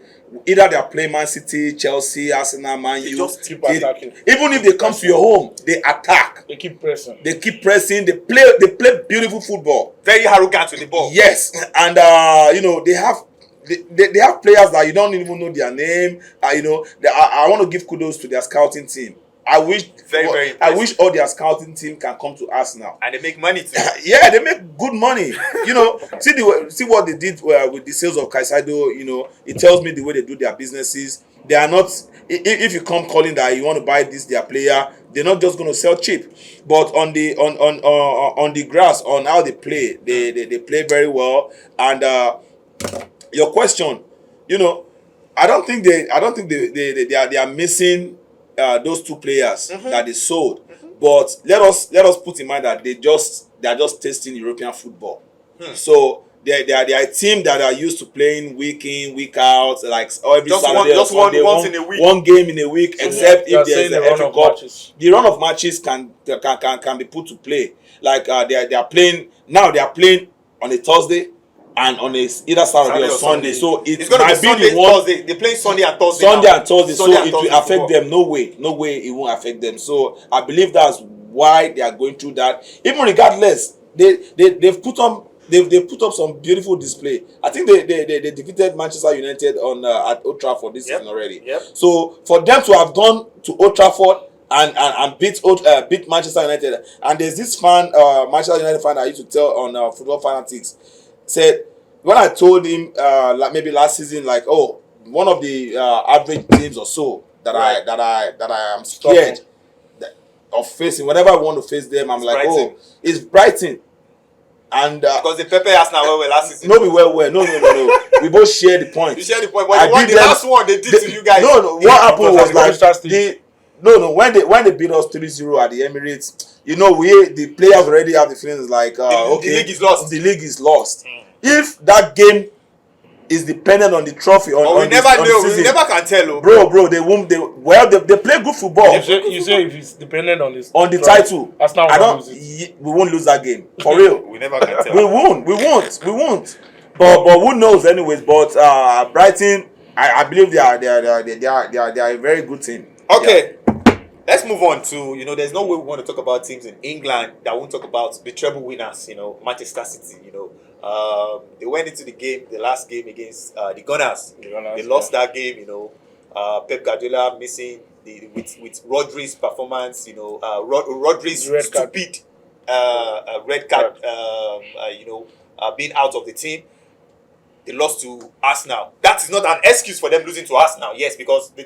Either they are playing Man City, Chelsea, Arsenal, Man U. Just keep attacking. Even if they come to your home, they attack. They keep pressing. They play beautiful football. Very arrogant with the ball. Yes, and they have players that you don't even know their name. I want to give kudos to their scouting team. I wish all their scouting team can come to Arsenal. And they make money too. Yeah, they make good money. See what they did with the sales of Caicedo. It tells me the way they do their businesses. They are not. If you come calling that you want to buy their player, they're not just going to sell cheap. But on the grass, on how they play, they play very well. And your question, I don't think they are missing those two players that they sold. But let us put in mind that they are just tasting European football. So they are a team that are used to playing week in, week out, like every Saturday or Sunday, once in a week. One game in a week, except if there's a FA Cup. The run of matches can be put to play. Like they are playing now. They are playing on a Thursday and on either Saturday or Sunday. So it's going to be Sunday, Thursday. They're playing Sunday and Thursday. So it will affect them. No way it won't affect them. So I believe that's why they are going through that. Even regardless, they've put up some beautiful display. I think they defeated Manchester United at Old Trafford this season already. So for them to have gone to Old Trafford and beat Manchester United, and there's this Manchester United fan I used to tell on Football Fanatics, said when I told him maybe last season, like, one of the average teams or so that I am scared of facing. Whenever I want to face them, I'm like, Brighton. It's Brighton. And because the Pepe Arsenal well last season. No. We both share the point. You share the point, but the last one they did to you guys. No. What happened was like when they beat us 3-0 at the Emirates, the players already have the feelings like the league is lost. The league is lost. If that game is dependent on the trophy we never can tell, bro. They won't. They play good football. You say if it's dependent on the title, we won't lose that game for real. We never can tell. We won't. But who knows, anyways? But Brighton, I believe they are a very good team. Okay. let's move on to, there's no way we want to talk about teams in England that won't talk about the treble winners, Manchester City, they went into the last game against the Gunners. They lost that game, Pep Guardiola missing with Rodri's performance, Rodri's stupid red card, being out of the team. They lost to Arsenal. That is not an excuse for them losing to Arsenal. Yes, because the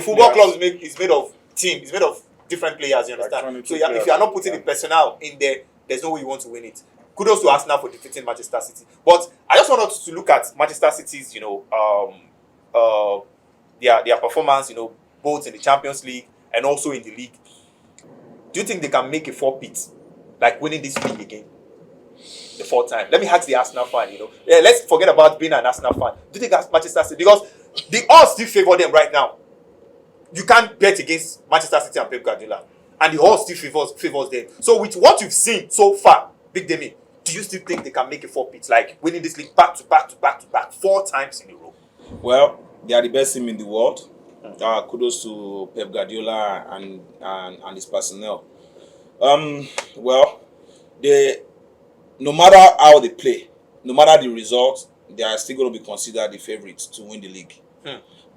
football club is made of team. It's made of different players. You understand? So if you are not putting the personnel in there, there's no way you want to win it. Kudos to Arsenal for defeating Manchester City. But I just want us to look at Manchester City's, their performance, both in the Champions League and also in the league. Do you think they can make a four-peat, like winning this league again? The fourth time. Let me ask the Arsenal fan, let's forget about being an Arsenal fan. Do you think that's Manchester City? Because the odds still favor them right now. You can't bet against Manchester City and Pep Guardiola. And the odds still favors them. So with what you've seen so far, Big Demi, do you still think they can make a four-peat, like winning this league back to back 4 times in a row? Well, they are the best team in the world. Kudos to Pep Guardiola and his personnel. Well, no matter how they play, no matter the result, they are still going to be considered the favorites to win the league.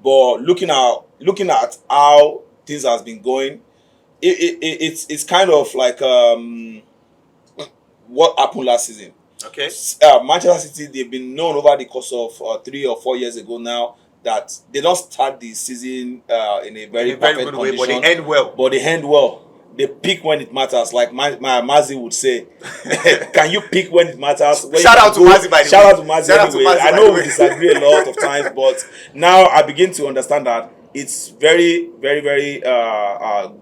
But looking at how things has been going, it's kind of like what happened last season. Okay. Manchester City, they've been known over the course of 3 or 4 years ago now that they don't start the season in a very perfect good condition, way, but they end well. They pick when it matters, like my Mazi would say. Can you pick when it matters? Shout out to Mazi, by the way. Shout out to Mazi anyway. I know we disagree a lot of times, but now I begin to understand that it's very, very, very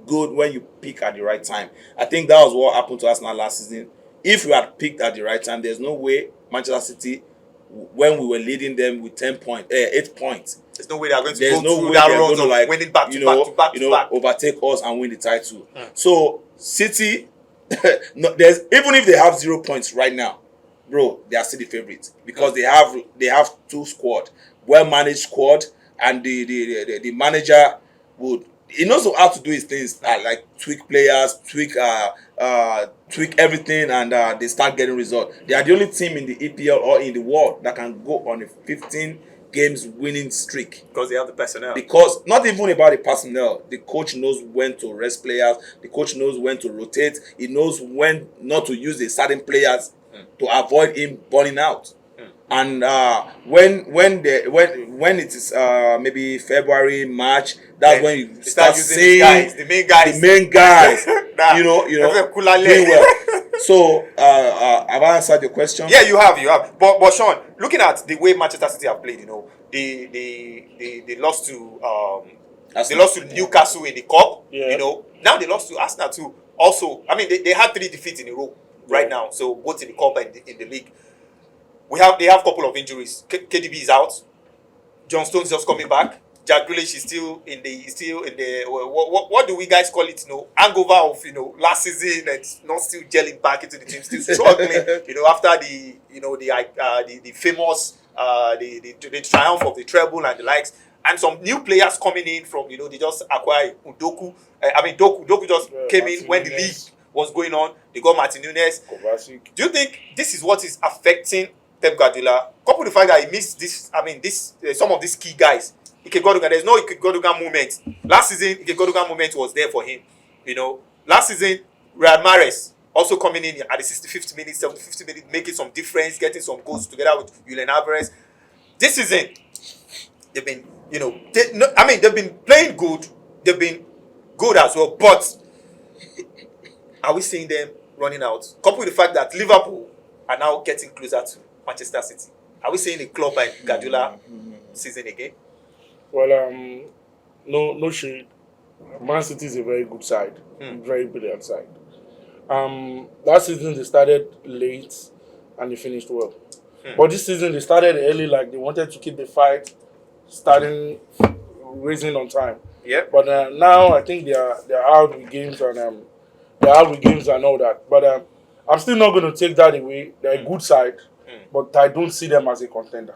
good when you pick at the right time. I think that was what happened to Arsenal last season. If we had picked at the right time, there's no way Manchester City, when we were leading them with 8 points, there's no way they're going to go through that run of winning back to back. Overtake us and win the title. So City, there's even if they have 0 points right now, bro, they are still the favorites because they have 2 squad, well managed squad, and the manager he knows how to do his things, like tweak players, tweak everything, and they start getting results. They are the only team in the EPL or in the world that can go on a 15 games winning streak. Because they have the personnel. Because not even about the personnel. The coach knows when to rest players. The coach knows when to rotate. He knows when not to use the certain players to avoid him burning out. And when it is maybe February, March, that's when you start seeing the main guys, doing well. So have I answered your question? Yeah, you have. But Sean, looking at the way Manchester City have played, they lost to Newcastle in the cup. Yeah. Now they lost to Arsenal too. Also, I mean they had 3 defeats in a row right now. So both in the cup and in the league. They have a couple of injuries. KDB is out. John Stones just coming back. Jack Grealish is still in the what do we guys call it? Hangover of last season and not still gelling back into the team, still struggling. After the famous the triumph of the treble and the likes, and some new players coming in from they just acquired Doku. Doku just came in when the league was going on. They got Martin Nunes. Do you think this is what is affecting Pep Guardiola? Coupled with the fact that he missed some of these key guys. Ike Gundogan, there's no Ike Gundogan moment. Last season, Ike Gundogan moment was there for him. Last season, Riyad Mahrez also coming in at the 65th minute, 75th minute, making some difference, getting some goals together with Julian Alvarez. This season, they've been, they've been playing good. They've been good as well, but are we seeing them running out? Coupled with the fact that Liverpool are now getting closer to Manchester City. Are we seeing a club like Guardiola season again? Well, no shade. Man City is a very good side, very brilliant side. Last season they started late and they finished well. But this season they started early, like they wanted to keep the fight, starting raising on time. Yeah. But now I think they're out with games and all that. But I'm still not going to take that away. They're a good side, but I don't see them as a contender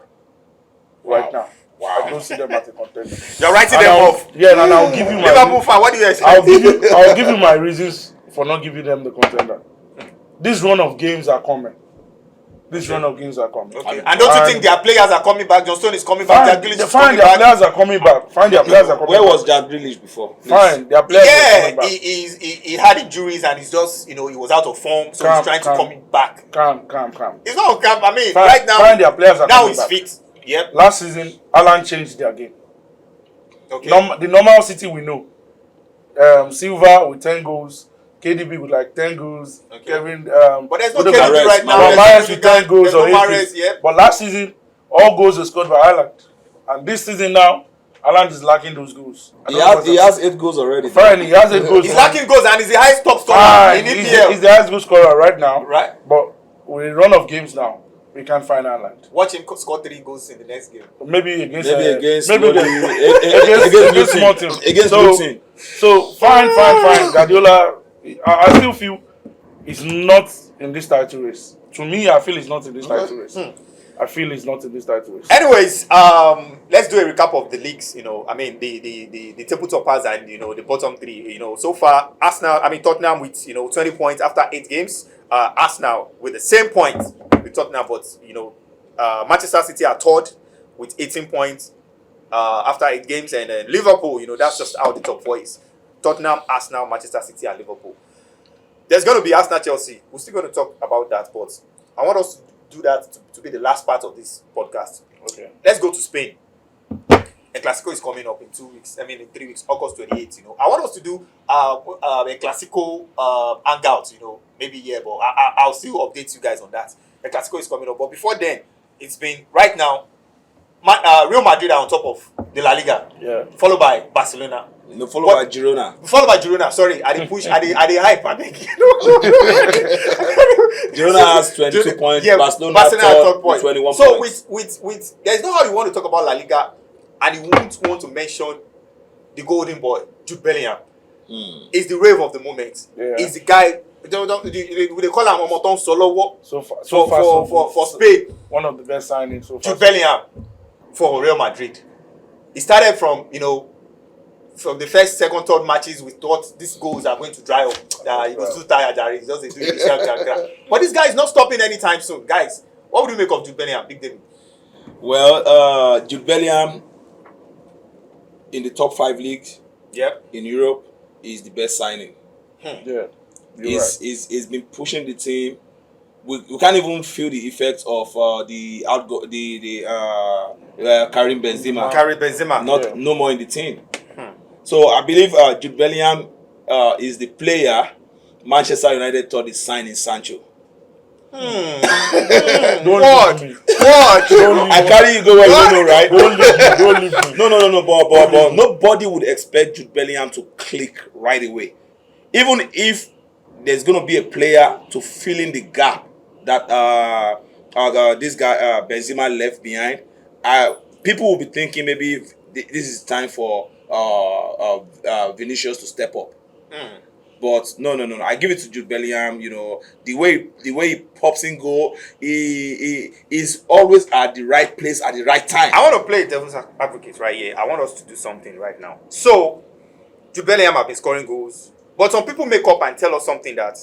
right now. I don't see them as a contender. You're writing them off. Yeah, and I'll give you my Liverpool fan. What do you expect? I'll give you my reasons for not giving them the contender. This run of games are coming. Okay. And don't you think their players are coming back? John Stone is coming back. Jack Grealish is coming back. Players are coming back. Where was Jack Grealish before? Please. Fine, their players are coming back. He had injuries and he's just, he was out of form, so he's trying to come back. Calm. It's not calm. I mean, right now, their players are now coming he's back. fit. Yep. Last season, Alan changed their game. Okay. The normal City we know. Silva with 10 goals. KDB with like 10 goals. Okay. Kevin, but there's no KDB right now. Mahrez with 10 goals or 8 Mahrez, yeah. But last season, all goals were scored by Haaland. And this season now, Haaland is lacking those goals. He has 8 goals already. Fine, he has 8 goals. He's lacking goals and he's the highest top scorer in EPL. He's the highest goal scorer right now. Right. But with a run of games now, we can't find Haaland. Watch him score 3 goals in the next game. Maybe against small team. Against good team. So fine. Guardiola, I still feel he's not in this title race. To me, I feel he's not in this title race. I feel he's not in this title race. Anyways, let's do a recap of the leagues. I mean the table toppers and the bottom 3. So far, Tottenham with 20 points after 8 games. Arsenal with the same points with Tottenham, but Manchester City are third with 18 points after 8 games, and then Liverpool, that's just how the top 4 is. Tottenham, Arsenal, Manchester City, and Liverpool. There's going to be Arsenal, Chelsea. We're still going to talk about that, but I want us to do that to be the last part of this podcast. Okay. Let's go to Spain. El Clasico is coming up in 2 weeks. In 3 weeks, August 28th. I want us to do a Clasico hangout. Maybe but I'll still update you guys on that. El Clasico is coming up, but before then, it's been right now. Real Madrid are on top of the La Liga, followed by Barcelona. Followed by Girona. Sorry, I didn't push. I didn't hype. I think. Girona has 22 points. Yeah, Barcelona has 12 points. 21 so points. with there's no how you want to talk about La Liga, and you won't want to mention the golden boy, Jude Bellingham. Is the rave of the moment. Yeah. Is the guy. They call him Omoton Solo. So far, for Spain, one of the best signings so far. Jude Bellingham for Real Madrid. He started from from the first, second, third matches, we thought these goals are going to dry up. He was too tired, He's just doing the But this guy is not stopping anytime soon. Guys, what would you make of Jude Bellingham, Big David? Well, Jude Bellingham in the top 5 leagues in Europe is the best signing. Yeah. He's been pushing the team. We can't even feel the effects of Karim Benzema. No more in the team. So I believe Jude Bellingham is the player Manchester United thought is signing Sancho. What? I carry you go where you don't know, right? Don't leave me. No. But nobody would expect Jude Bellingham to click right away. Even if there's going to be a player to fill in the gap that this guy Benzema left behind, people will be thinking maybe this is time for Vinicius to step up. But no. I give it to Jude Bellingham. The way he pops in goal, he is always at the right place at the right time. I want to play devil's advocate right here. I want us to do something right now. So, Jude Bellingham have been scoring goals, but some people make up and tell us something that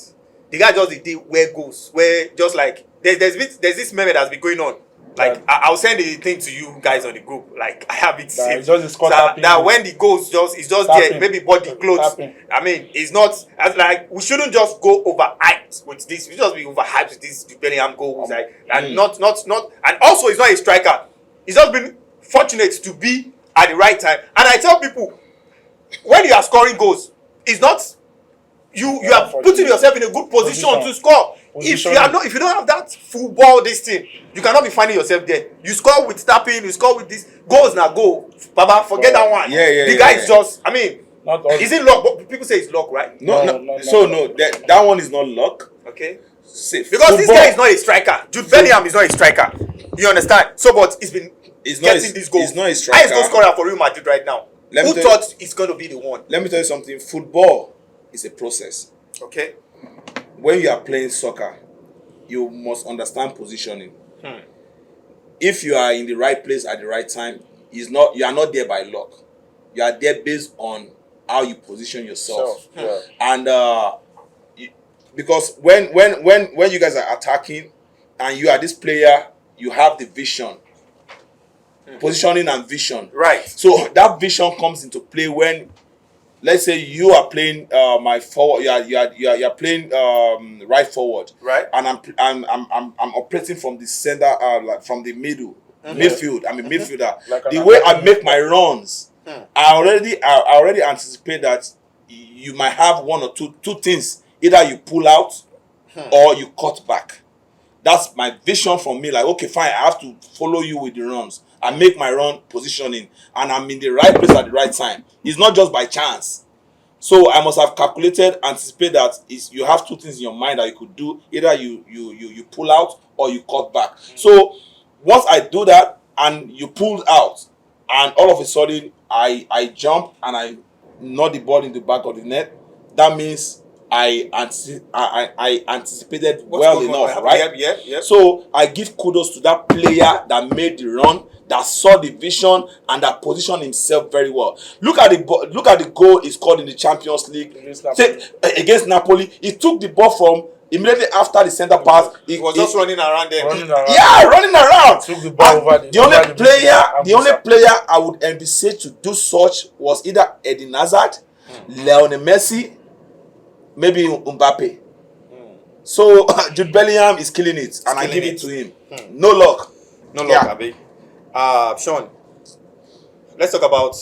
the guy just did where goals, where just like there's this meme that's been going on. Like I'll send the thing to you guys on the group. Like I have it saved. That when the goals it's just tapping. There, maybe body clothes. Tapping. I mean, it's not as like we shouldn't just go overhyped with this. We just be overhyped with this Bellingham goals. And not and also he's not a striker. He's just been fortunate to be at the right time. And I tell people, when you are scoring goals, it's not you are putting yourself in a good position to score. If you don't have that football this thing, you cannot be finding yourself there. You score with tapping, you score with this goals now go. Baba, forget that one. The guy is just is it luck? But people say it's luck, right? No. That one is not luck. Okay. Safe. Because this guy is not a striker. Jude Bellingham is not a striker. You understand? So but he's been getting these goals. He's not a striker. Highest goal scorer for Real Madrid right now. Who thought it's going to be the one? Let me tell you something. Football is a process. Okay. When you are playing soccer, you must understand positioning. If you are in the right place at the right time, you are not there by luck. You are there based on how you position yourself. And because when you guys are attacking and you are this player, you have the vision. Positioning and vision. Right. So that vision comes into play when, let's say, you are playing my forward. You are playing right forward. Right. And I'm operating from the center, like from the midfield. I'm a midfielder. Like the way I make my runs, I already anticipate that you might have one or two things. Either you pull out or you cut back. That's my vision from me. Like, okay, fine, I have to follow you with the runs. I make my run positioning, and I'm in the right place at the right time. It's not just by chance. So I must have calculated, anticipate that you have two things in your mind that you could do. Either you pull out or you cut back. So once I do that and you pulled out, and all of a sudden I jump and I knock the ball in the back of the net, that means I anticipated well enough, right? Yeah. So I give kudos to that player that made the run, that saw the vision, and that positioned himself very well. Look at the goal he scored in the Champions League against Napoli. He took the ball from immediately after the center pass. He was just running around there. Running around. Took the ball over the only player I would envisage to do such was either Eden Hazard, Lionel Messi, maybe Mbappe. So Jude Bellingham is killing it, and I give it to him. No luck, Abi. Sean, let's talk about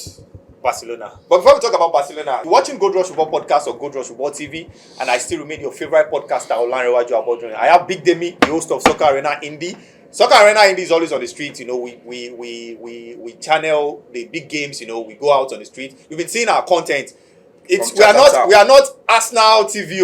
Barcelona. But before we talk about Barcelona, you're watching Gold Rush Football Podcast or Gold Rush Football TV, and I still remain your favorite podcaster, Olanrewaju Abodunrin. I have Big Demi, the host of Soccer Arena Indie. Soccer Arena Indie is always on the street. You know, we channel the big games. You know, we go out on the street. You've been seeing our content. We are not Arsenal TV.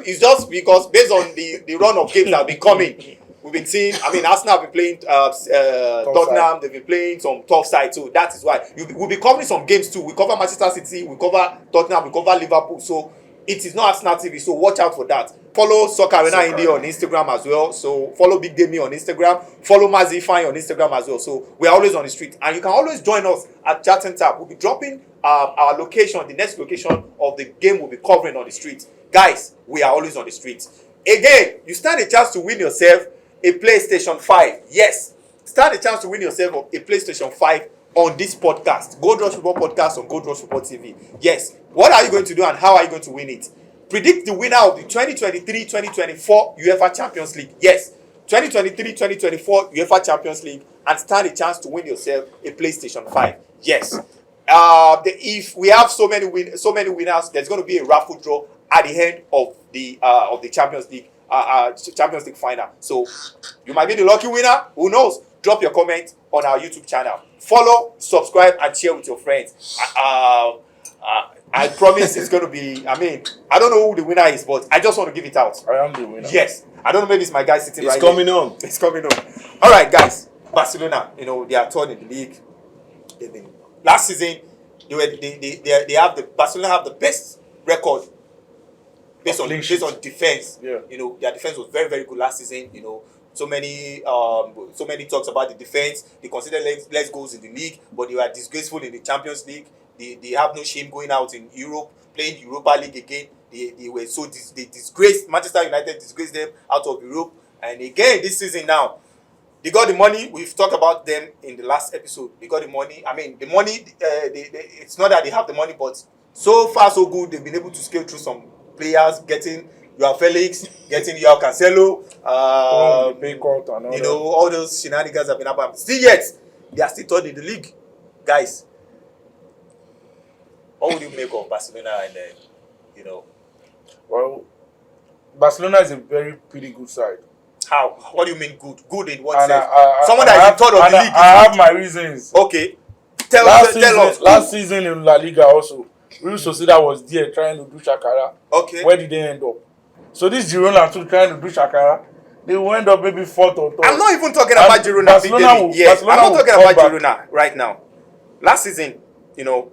It's just because based on the run of games that have been coming, we've been seeing. I mean, Arsenal have been playing Tottenham. They've been playing some tough side too. That is why we'll be covering some games too. We cover Manchester City, we cover Tottenham, we cover Liverpool. So it is not Arsenal TV. So watch out for that. Follow Soccer Arena India on Instagram as well. So follow Big Demi on Instagram. Follow Mazi Fine on Instagram as well. So we are always on the street, and you can always join us at Chat and Tap. We'll be dropping our location, the next location of the game we'll be covering on the street. Guys, we are always on the street. Again, you stand a chance to win yourself a PlayStation 5. Yes, stand a chance to win yourself a PlayStation 5 on this podcast. Gold Rush Football Podcast on Gold Rush Football TV. Yes, what are you going to do and how are you going to win it? Predict the winner of the 2023-2024 UEFA Champions League. Yes, 2023-2024 UEFA Champions League, and stand a chance to win yourself a PlayStation 5. Yes. If we have so many winners, there's going to be a raffle draw at the end of the Champions League final. So you might be the lucky winner. Who knows? Drop your comment on our YouTube channel. Follow, subscribe, and share with your friends. I promise it's going to be. I mean, I don't know who the winner is, but I just want to give it out. I am the winner. Yes, I don't know. Maybe it's my guy sitting right here. It's coming on. All right, guys. Barcelona. You know, they are third in the league. They've been. Last season, Barcelona have the best record based on defense. Yeah. You know, their defense was very, very good last season. You know, so many talks about the defense. They considered less goals in the league, but they were disgraceful in the Champions League. They have no shame going out in Europe, playing Europa League again. They disgraced Manchester United, disgraced them out of Europe, and again this season now. They got the money. We've talked about them in the last episode. They got the money. I mean, the money, it's not that they have the money, but so far so good. They've been able to scale through some players, getting Joao Felix, getting Joao Cancelo, all those shenanigans have been happening. Still yet, they are still third in the league. Guys, what would you make of Barcelona and Well, Barcelona is a pretty good side. How? What do you mean good? Good in what sense? Someone that is third of the league. I have my reasons. Okay. Tell us. Last season in La Liga also, Real Sociedad was there trying to do Shakara. Okay. Where did they end up? So this Girona too trying to do Shakara. They will end up maybe fourth or third. I'm not even talking about Girona. I'm not talking about Girona right now. Last season, Real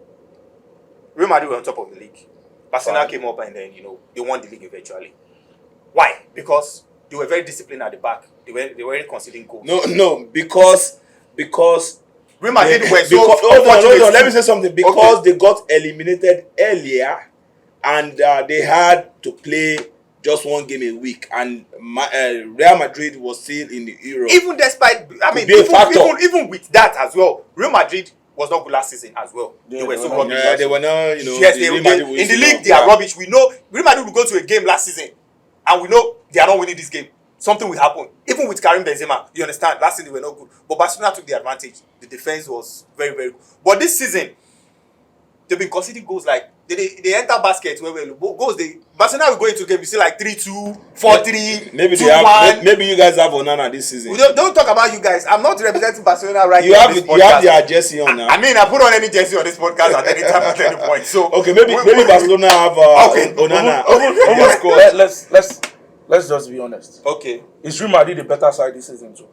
Madrid were on top of the league. Barcelona came up and then, they won the league eventually. Why? Because they were very disciplined at the back. They weren't conceding goals. No, because Real Madrid were so hold on. Let me say something. Because okay. they got eliminated earlier, and they had to play just one game a week, and Real Madrid was still in the Euro. Even despite, I mean, even with that as well, Real Madrid was not good last season as well. Yeah, they were so rubbish. They were not, you know. Yes, in the league they are rubbish. We know Real Madrid will go to a game last season, and we know they are not winning this game. Something will happen. Even with Karim Benzema, you understand. Last season they were not good, but Barcelona took the advantage. The defense was very, very good. But this season, they've been conceding goals like they enter baskets where goals Barcelona will go into game, you see like 3-2, 4-3, maybe 2-1. Maybe you guys have Onana this season. We don't talk about you guys. I'm not representing Barcelona right you now. You have their jersey on now. I mean, I put on any jersey on this podcast at any time at any point. So okay, maybe Barcelona have Onana. Let's just be honest. Okay. Is Real Madrid a better side this season too?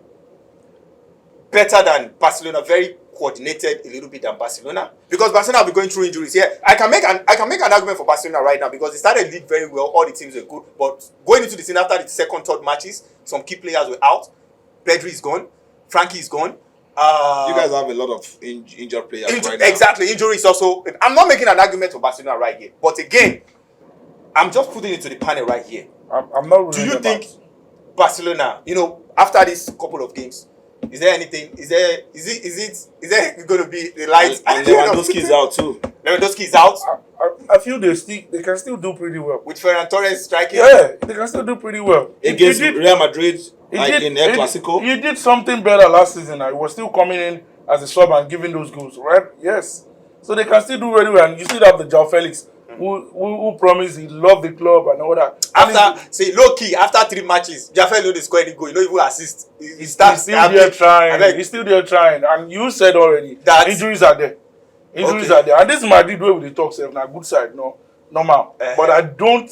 Better than Barcelona, very coordinated a little bit than Barcelona, because Barcelona will be going through injuries. Yeah, I can make an argument for Barcelona right now because they started the league very well. All the teams were good, but going into the season after the second, third matches, some key players were out. Pedri is gone. Frankie is gone. You guys have a lot of injured players right now. Exactly, injuries also. I'm not making an argument for Barcelona right here, but again, I'm just putting it to the panel right here. I'm not. Do you think Barcelona, after this couple of games, is there anything? Is there going to be the light? And Lewandowski is out too. Lewandowski is out. I feel they can still do pretty well with Ferran Torres striking. Yeah, they can still do pretty well against Real Madrid in El Clasico. He did something better last season. He was still coming in as a sub and giving those goals, right? Yes, so they can still do very well. And you still have the João Felix, who promised he loved the club and all that. Low key, after 3 matches, Jaffe no dey score any goal. He no even assist. He's still there trying. He's still there trying. And you said already that injuries are there. Injuries are there. And this Madrid way with the talk self na good side, normal. But I don't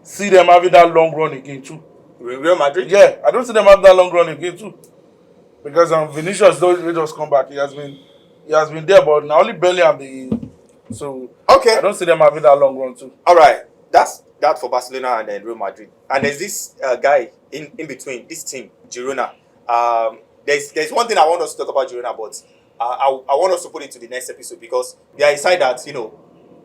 see them having that long run again too. Real Madrid? Yeah, I don't see them having that long run again too. Because Vinicius don't just come back. He has been there, but now only barely have the. So okay, I don't see them having that long run too. All right, that's that for Barcelona and then Real Madrid. And there's this guy in between this team, Girona. There's one thing I want us to talk about Girona, but I want us to put it to the next episode because they are inside that we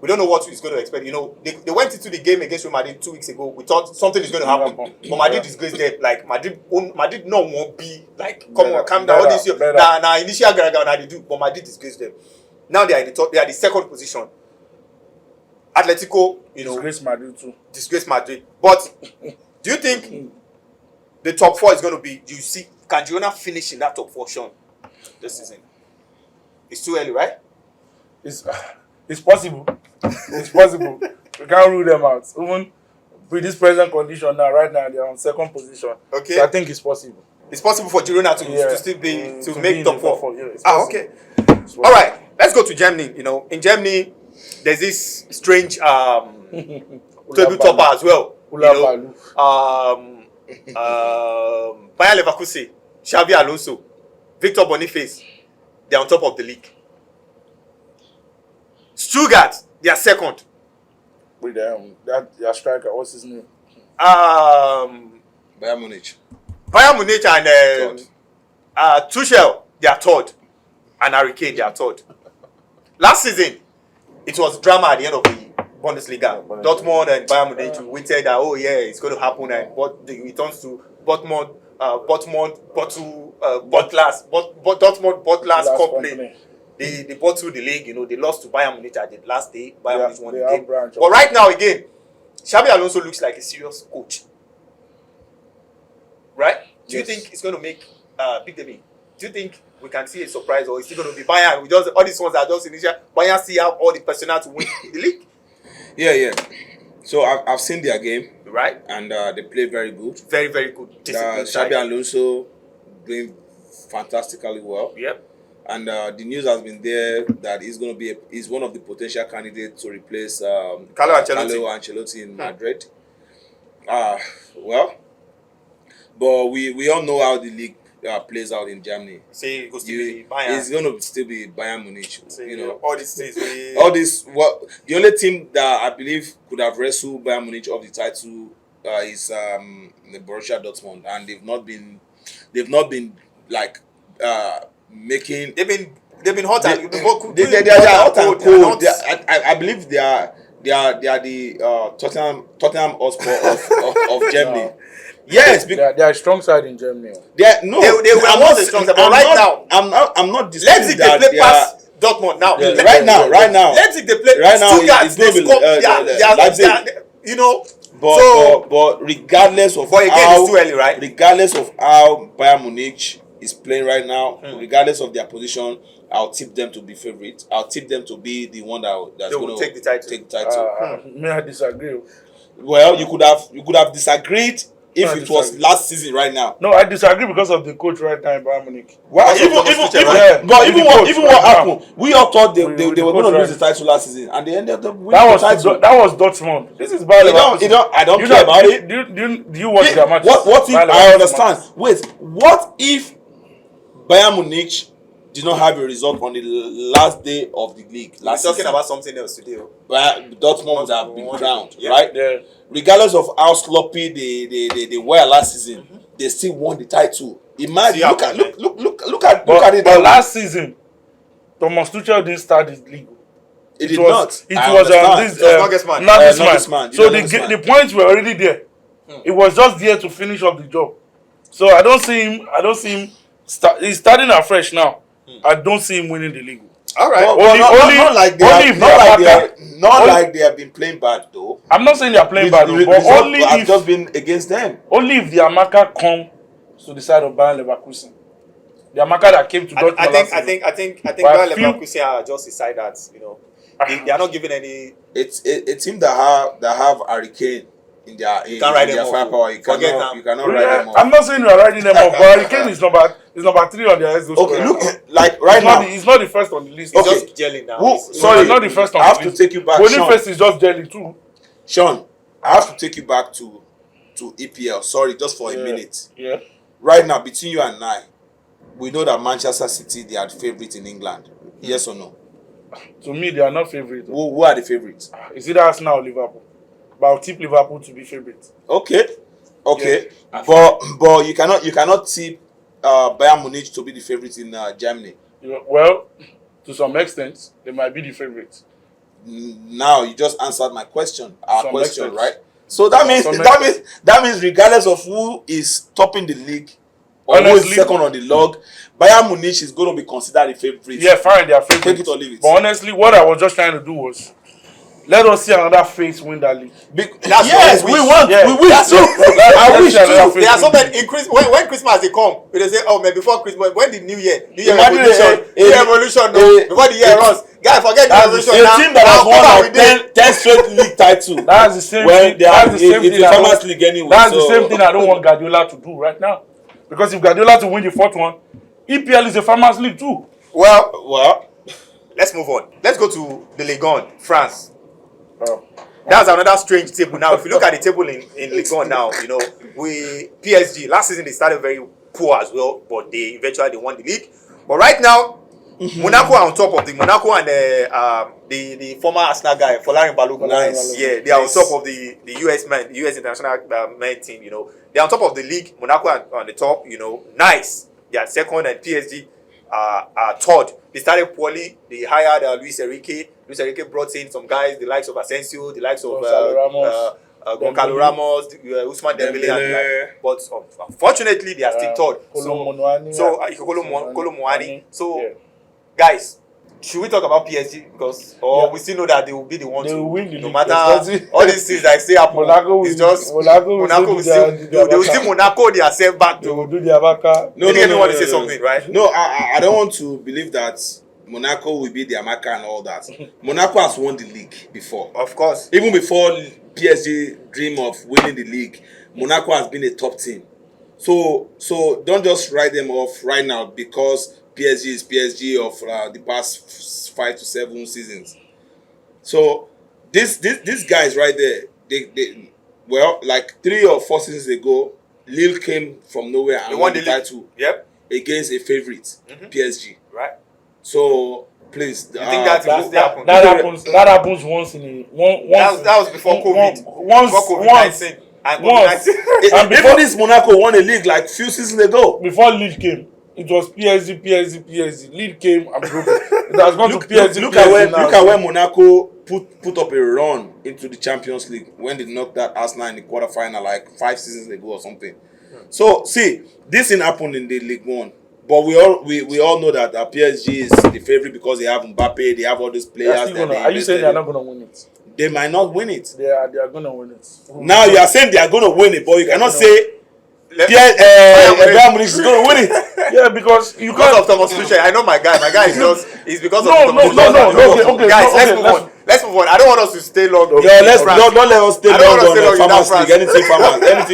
don't know what is going to expect. They went into the game against Real Madrid 2 weeks ago. We thought something is going to happen, but Madrid disgraced them. Like Madrid no won't be like come on, calm down. All this year, now initial Garaga they do, but Madrid disgraced them. Now they are in the top. They are the second position. Atletico, disgrace Madrid too. Disgrace Madrid. But do you think the top 4 is going to be? Do you see? Can Girona finish in that top 4, Sean, this season? It's too early, right? It's possible. It's possible. We can't rule them out. Even with this present condition now, right now they are on second position. Okay. So I think it's possible. It's possible for Girona to still be to make top 4. Yeah, okay. All right. Let's go to Germany. In Germany, there's this strange table topper as well. Bayer Leverkusen, Xabi Alonso, Victor Boniface, they're on top of the league. Stuttgart, they are second. With their striker, what's his name? Bayern Munich. Bayern Munich and Tuchel, they are third. And Harry Kane, they are third. Last season, it was drama at the end of the Bundesliga. Dortmund and Bayern Munich waited that, it's going to happen, and it turns to Dortmund Butler's company. They bought through the league, they lost to Bayern Munich at the last day. Bayern Munich won the game. But right now, again, Xabi Alonso looks like a serious coach. Right? Do you think it's going to make Big Demi? Do you think we can see a surprise, or is it going to be Bayern? All these ones are just initial. Bayern still have all the personnel to win the league. Yeah. So I've seen their game, right? And they play very good. Very, very good. Xabi Alonso doing fantastically well. Yep. And the news has been there that he's one of the potential candidates to replace Carlo Ancelotti in Madrid. But we all know how the league plays out in Germany. Say Bayern. It's going to still be Bayern Munich. All these things. The only team that I believe could have wrestled Bayern Munich off the title is the Borussia Dortmund, and they've not been like making. They've been they've been hot and they are hot and cold. I believe they are the Tottenham Hotspur of Germany. Yes, they are a strong side in Germany. They were not the strong side, but right now I'm not disputing Leipzig they play past Dortmund now. Yeah, right now Leipzig they play right now. Stuttgart, they score, Leipzig. you know. But regardless of again, it's too early, right? Regardless of how Bayern Munich is playing right now, regardless of their position, I'll tip them to be favorite. I'll tip them to be the one that's going to take the title. May I disagree? Well, you could have disagreed if it was last season right now. No, I disagree because of the coach right now in Bayern Munich. Well, even what happened, we all thought they were going to lose the title last season, and they ended up winning the title. That was Dortmund. This is Bayern Leverkusen. I don't care about it. Do you watch their matches? What if I understand? Wait, what if Bayern Munich did not have a result on the last day of the league? We're talking about something else today. But Dortmund would have been crowned, yeah. right? Yeah. Regardless of how sloppy they were last season, they still won the title. Imagine, look at it. But last season, Thomas Tuchel didn't start his league. It did not. It was Nagelsmann. So the points were already there. It was just there to finish up the job. So I don't see him. He's starting afresh now. I don't see him winning the league. All right. Not like they have been playing bad though. I'm not saying they are playing bad, but only if I've just been against them. Only if the Amaka come to the side of Bayern Leverkusen. The Amaka that came to Dortmund. I think Bayern Leverkusen are just a side that they are not giving any. It's a team that have Hurricane in their firepower. You cannot write them off. I'm not saying you are writing them off, but Hurricane is number 3 on their SO. Okay, look, like right now, he's not the first on the list. He's just gelling now. He's not the first on the list. I have to take you back. Boniface is just gelling too. Sean, I have to take you back to EPL. Sorry, just for a minute. Yeah. Right now, between you and I, we know that Manchester City, they are the favorite in England. Yes or no? To me, they are not favorite. Who are the favorites? Is it Arsenal or Liverpool? But I'll tip Liverpool to be favorite. Okay. Yeah. But you cannot tip Bayern Munich to be the favorite in Germany. Well, to some extent, they might be the favorite. Now you just answered my question. Our question, right? So that means regardless of who is topping the league or who is second on the log, Bayern Munich is going to be considered a favorite. Yeah, fine, they are favorite. Take it or leave it. But honestly, what I was just trying to do was let us see another face win that league. Yes, we want. Yeah. We wish too. I wish too. There are so many in Christmas. When Christmas they come, they say, "Oh, man, before Christmas, when the New Year Revolution, before the year runs, guys, forget the Revolution." A team that has won 10 straight league title. That's the same thing. That's the same thing. Farmers League anyway. That's the same thing I don't want Guardiola to do right now, because if Guardiola to win the 4th one, EPL is a Farmers League too. Well, let's move on. Let's go to the Ligue 1, France. That's another strange table. Now, if you look at the table in Ligue 1 now, PSG last season they started very poor as well, but they eventually won the league. But right now, Monaco are on top of Monaco and the former Arsenal guy, Folarin Balogun. Nice. Yeah, they are on top of the US international men team. They are on top of the league. Monaco are on the top. Nice. They are second, and PSG are third. They started poorly. They hired Luis Enrique. Luis Enrique brought in some guys, the likes of Asensio, the likes of Goncalo Ramos, Ousmane Dembele, but unfortunately they are still third. Kolo Muani. So, guys, should we talk about PSG we still know that they will be the ones who win the no matter all these things that say happen. It's just Monaco will still Monaco they are sent back to. They will do their baka. No, want to say something, right? No, I don't want to believe that Monaco will be the Amaka and all that. Monaco has won the league before. Of course. Even before PSG dream of winning the league, Monaco has been a top team. So don't just write them off right now because PSG is PSG of the past 5 to 7 seasons. So these guys right there, they like 3 or 4 seasons ago, Lille came from nowhere and won the title against a favorite, PSG. Right. So please, you think that happens once in a that was before COVID. Once. And before this Monaco won a league like few seasons ago. Before Lille came. it was PSG. Lead came and broke it. It has gone to PSG. Look at where Monaco put up a run into the Champions League when they knocked that Arsenal in the quarterfinal like 5 seasons ago or something. So see, this thing happened in the League One, but we all know that PSG is the favorite because they have Mbappe, they have all these players. Are you saying they are not going to win it? They might not win it. They are going to win it. Now you are saying they are going to win it, but you cannot say Bayern Munich is going to win it. Yeah, because you because can't. of Thomas Tuchel. I know my guy. My guy is just it's because of No, Thomas Tuchel. Guys, let's move on. I don't want us to stay long. Don't let us stay long on Farmers League. Anything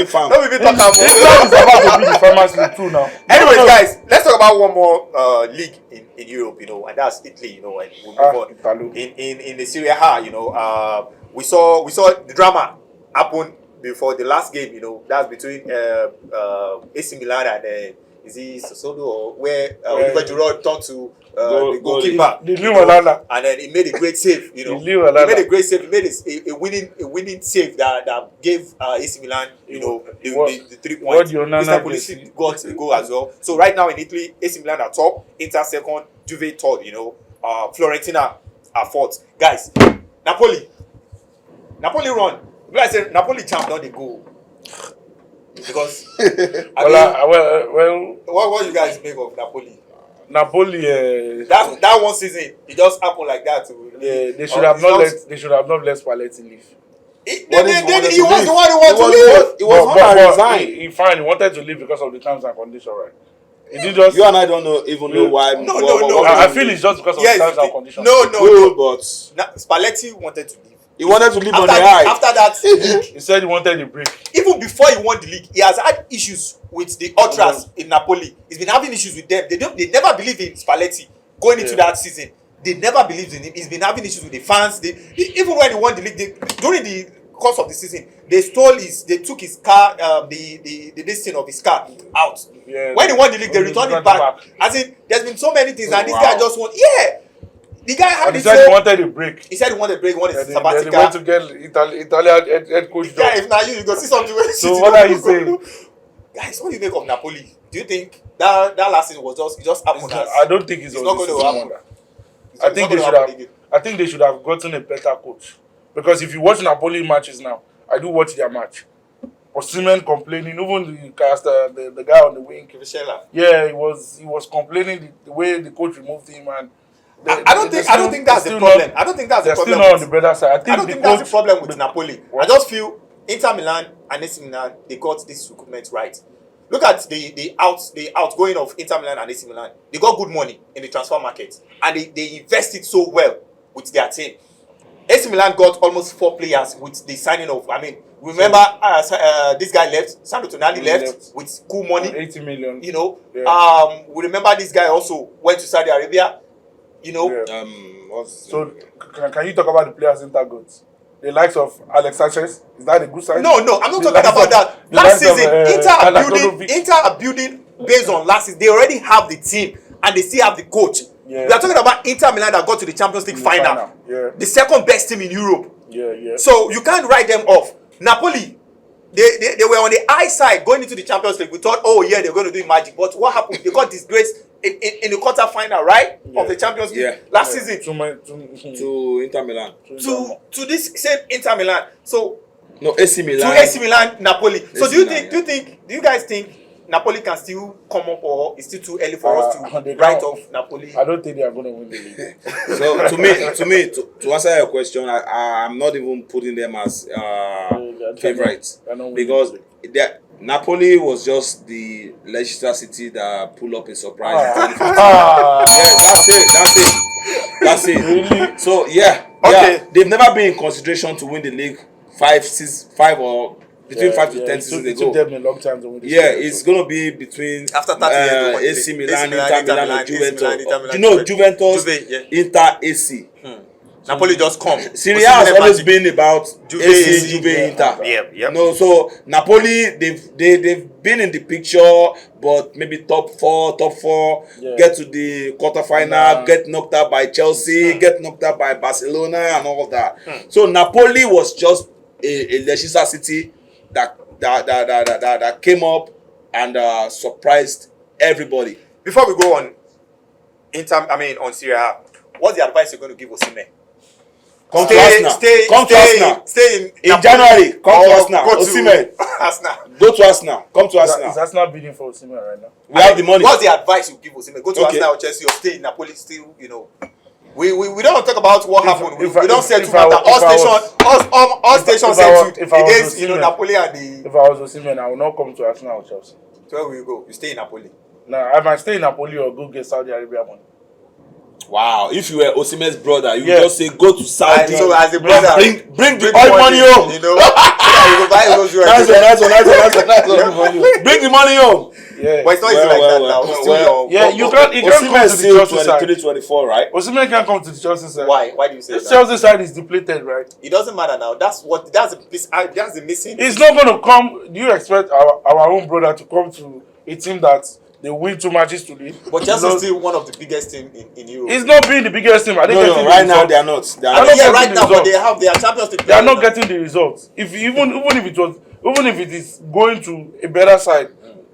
farm. Don't be talking about. England is about to be the Farmers League too now. Anyways, guys, let's talk about one more league in Europe, and that's Italy, and we'll move on. In the Serie A, we saw the drama happen before the last game, that's between AC Milan and is it Sassuolo, or where Oliver Giroud turned to the goalkeeper, and then he made a great save. He made a great save. He made a winning save that gave AC Milan, the 3 points. Mr. Pulisic got a goal as well. So right now in Italy, AC Milan are top, Inter second, Juve third. Fiorentina are fourth. Guys, Napoli run. Like I said, Napoli champ, not the goal. Because what you guys make of Napoli? That one season, it just happened like that. They should have not let Spalletti leave. He was the one who wanted to leave. He was resign. He wanted to leave because of the terms and conditions, right? You and I don't even know why. No. I feel it's just because of the terms and conditions. No. But Spalletti wanted to leave. He wanted to leave on the high. After that, he said he wanted a break. Even before he won the league, he has had issues with the ultras in Napoli. He's been having issues with them. They never believed in Spalletti going into that season. They never believed in him. He's been having issues with the fans. Even when he won the league, during the course of the season, they took his car, the listing of his car out. Yeah, when he won the league, they returned it back. As in, there's been so many things, and this guy just won. Yeah. The guy had he said he wanted a break. He said he wanted a break. He wanted a sabbatical. They went to get Italian head coach. Yeah, if now you go see something. So what are you saying? Guys, what do you make of Napoli? Do you think that last season was just happened? I don't think it's not going to happen. I think they should have gotten a better coach. Because if you watch Napoli matches now, I do watch their match. Osimhen complaining, even the guy on the wing. Yeah, he was complaining the way the coach removed him, and I don't think that's the problem. I don't think that's the problem. They're still not on the better side. I don't think that's the problem with Napoli. I just feel Inter Milan and AC Milan, they got this recruitment right. Look at the outgoing of Inter Milan and AC Milan. They got good money in the transfer market, and they invested so well with their team. AC Milan got almost 4 players with the signing of. Remember this guy left. Sandro Tonali left with cool money, 80 million. Yeah. We remember this guy also went to Saudi Arabia. Yeah. So can you talk about the players Inter got? The likes of Alex Sanchez, is that a good sign? No, I'm not talking about that. Last season, Inter are building based on last season. They already have the team and they still have the coach. Yeah. We are talking about Inter Milan that got to the Champions League final. Yeah. The second best team in Europe. Yeah. So you can't write them off. Napoli, they were on the high side going into the Champions League. We thought, they're going to do magic. But what happened? They got disgraced in the quarter final, right? Of the Champions League last season. To Inter Milan. To this same Inter Milan. So no, AC Milan. To AC Milan, Napoli. So do you guys think Napoli can still come up, or it's still too early for us to write off Napoli? I don't think they are going to win the league. So to answer your question, I'm not even putting them as favorites because Napoli was just the Leicester City that pulled up a surprise. That's it. Really? So they've never been in consideration to win the league 5 or between 5 to 10 seasons ago. It took them a long time to win this it's going to be between after 30 years, AC Milan, Inter Milan, and Juventus. Juventus, Inter, AC. Napoli just come. Serie A has always been about AC, Juve, Inter. Yeah. So Napoli, they've been in the picture, but maybe top four, get to the quarterfinal, get knocked out by Chelsea, get knocked out by Barcelona, and all that. So Napoli was just a Leicester City that came up and surprised everybody. before we go on, on Serie A, what's the advice you're going to give Osimhen? Come to Arsenal. Stay in January. Come to Arsenal. Osimhen. Arsenal. Go to Arsenal. Come to Arsenal. Is Arsenal bidding for Osimhen right now? We have the money. What's the advice you give Osimhen? Go to Arsenal or Chelsea or stay in Napoli still, you know. We don't talk about what happened. We don't settle matter. All stations settled against Napoli and the. If I was Osimhen, I would not come to Arsenal or Chelsea. So where will you go? You stay in Napoli. No, I might stay in Napoli or go get Saudi Arabia money. Wow, if you were Osimhen's brother, you would just say go to Saudi. So as a brother, bring the oil money home. You know, you go buy those. Nice one. Bring the money home. Yeah, but it's not easy like that now. You can't come to the Chelsea side. 23-24, right? Osimhen can't come to the Chelsea side. Why? Why do you say that? The Chelsea side is depleted, right? It doesn't matter now. That's the missing. It's not going to come. Do you expect our own brother to come to a team that they win 2 matches today? But Chelsea is still one of the biggest teams in Europe. It's not being the biggest team. No, right now they are not. Right now, but they are Champions League. They are not getting the results. Even if it is going to a better side,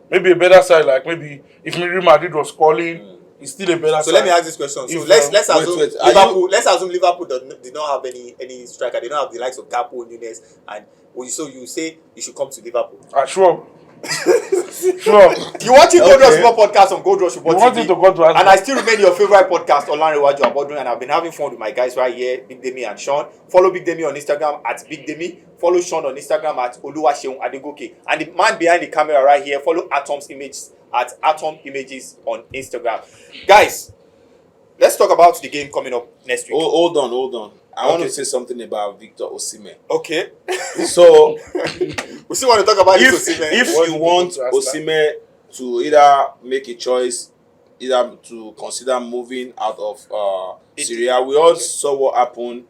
maybe a better side, like maybe if Real Madrid was calling, it's still a better side. So let me ask this question. So let's assume Liverpool. Let's assume Liverpool did not have any striker. They don't have the likes of Capo, Nunes, and so you say you should come to Liverpool. Sure. You watching GoldrushFbtv podcast on GoldrushFbtv, and I still remain your favorite podcast, Olanrewaju Abodun, and I've been having fun with my guys right here, Big Demi and Sean. Follow Big Demi on Instagram at Big Demi. Follow Sean on Instagram at Oluwaseun Adegoke. And the man behind the camera right here, follow Atom's Images at Atom Images on Instagram. Guys, let's talk about the game coming up next week. Hold on. I want to say something about Victor Osimhen. Okay. So we still want to talk about Osimhen. If you want Osimhen to either make a choice, either to consider moving out of Syria, we all saw what happened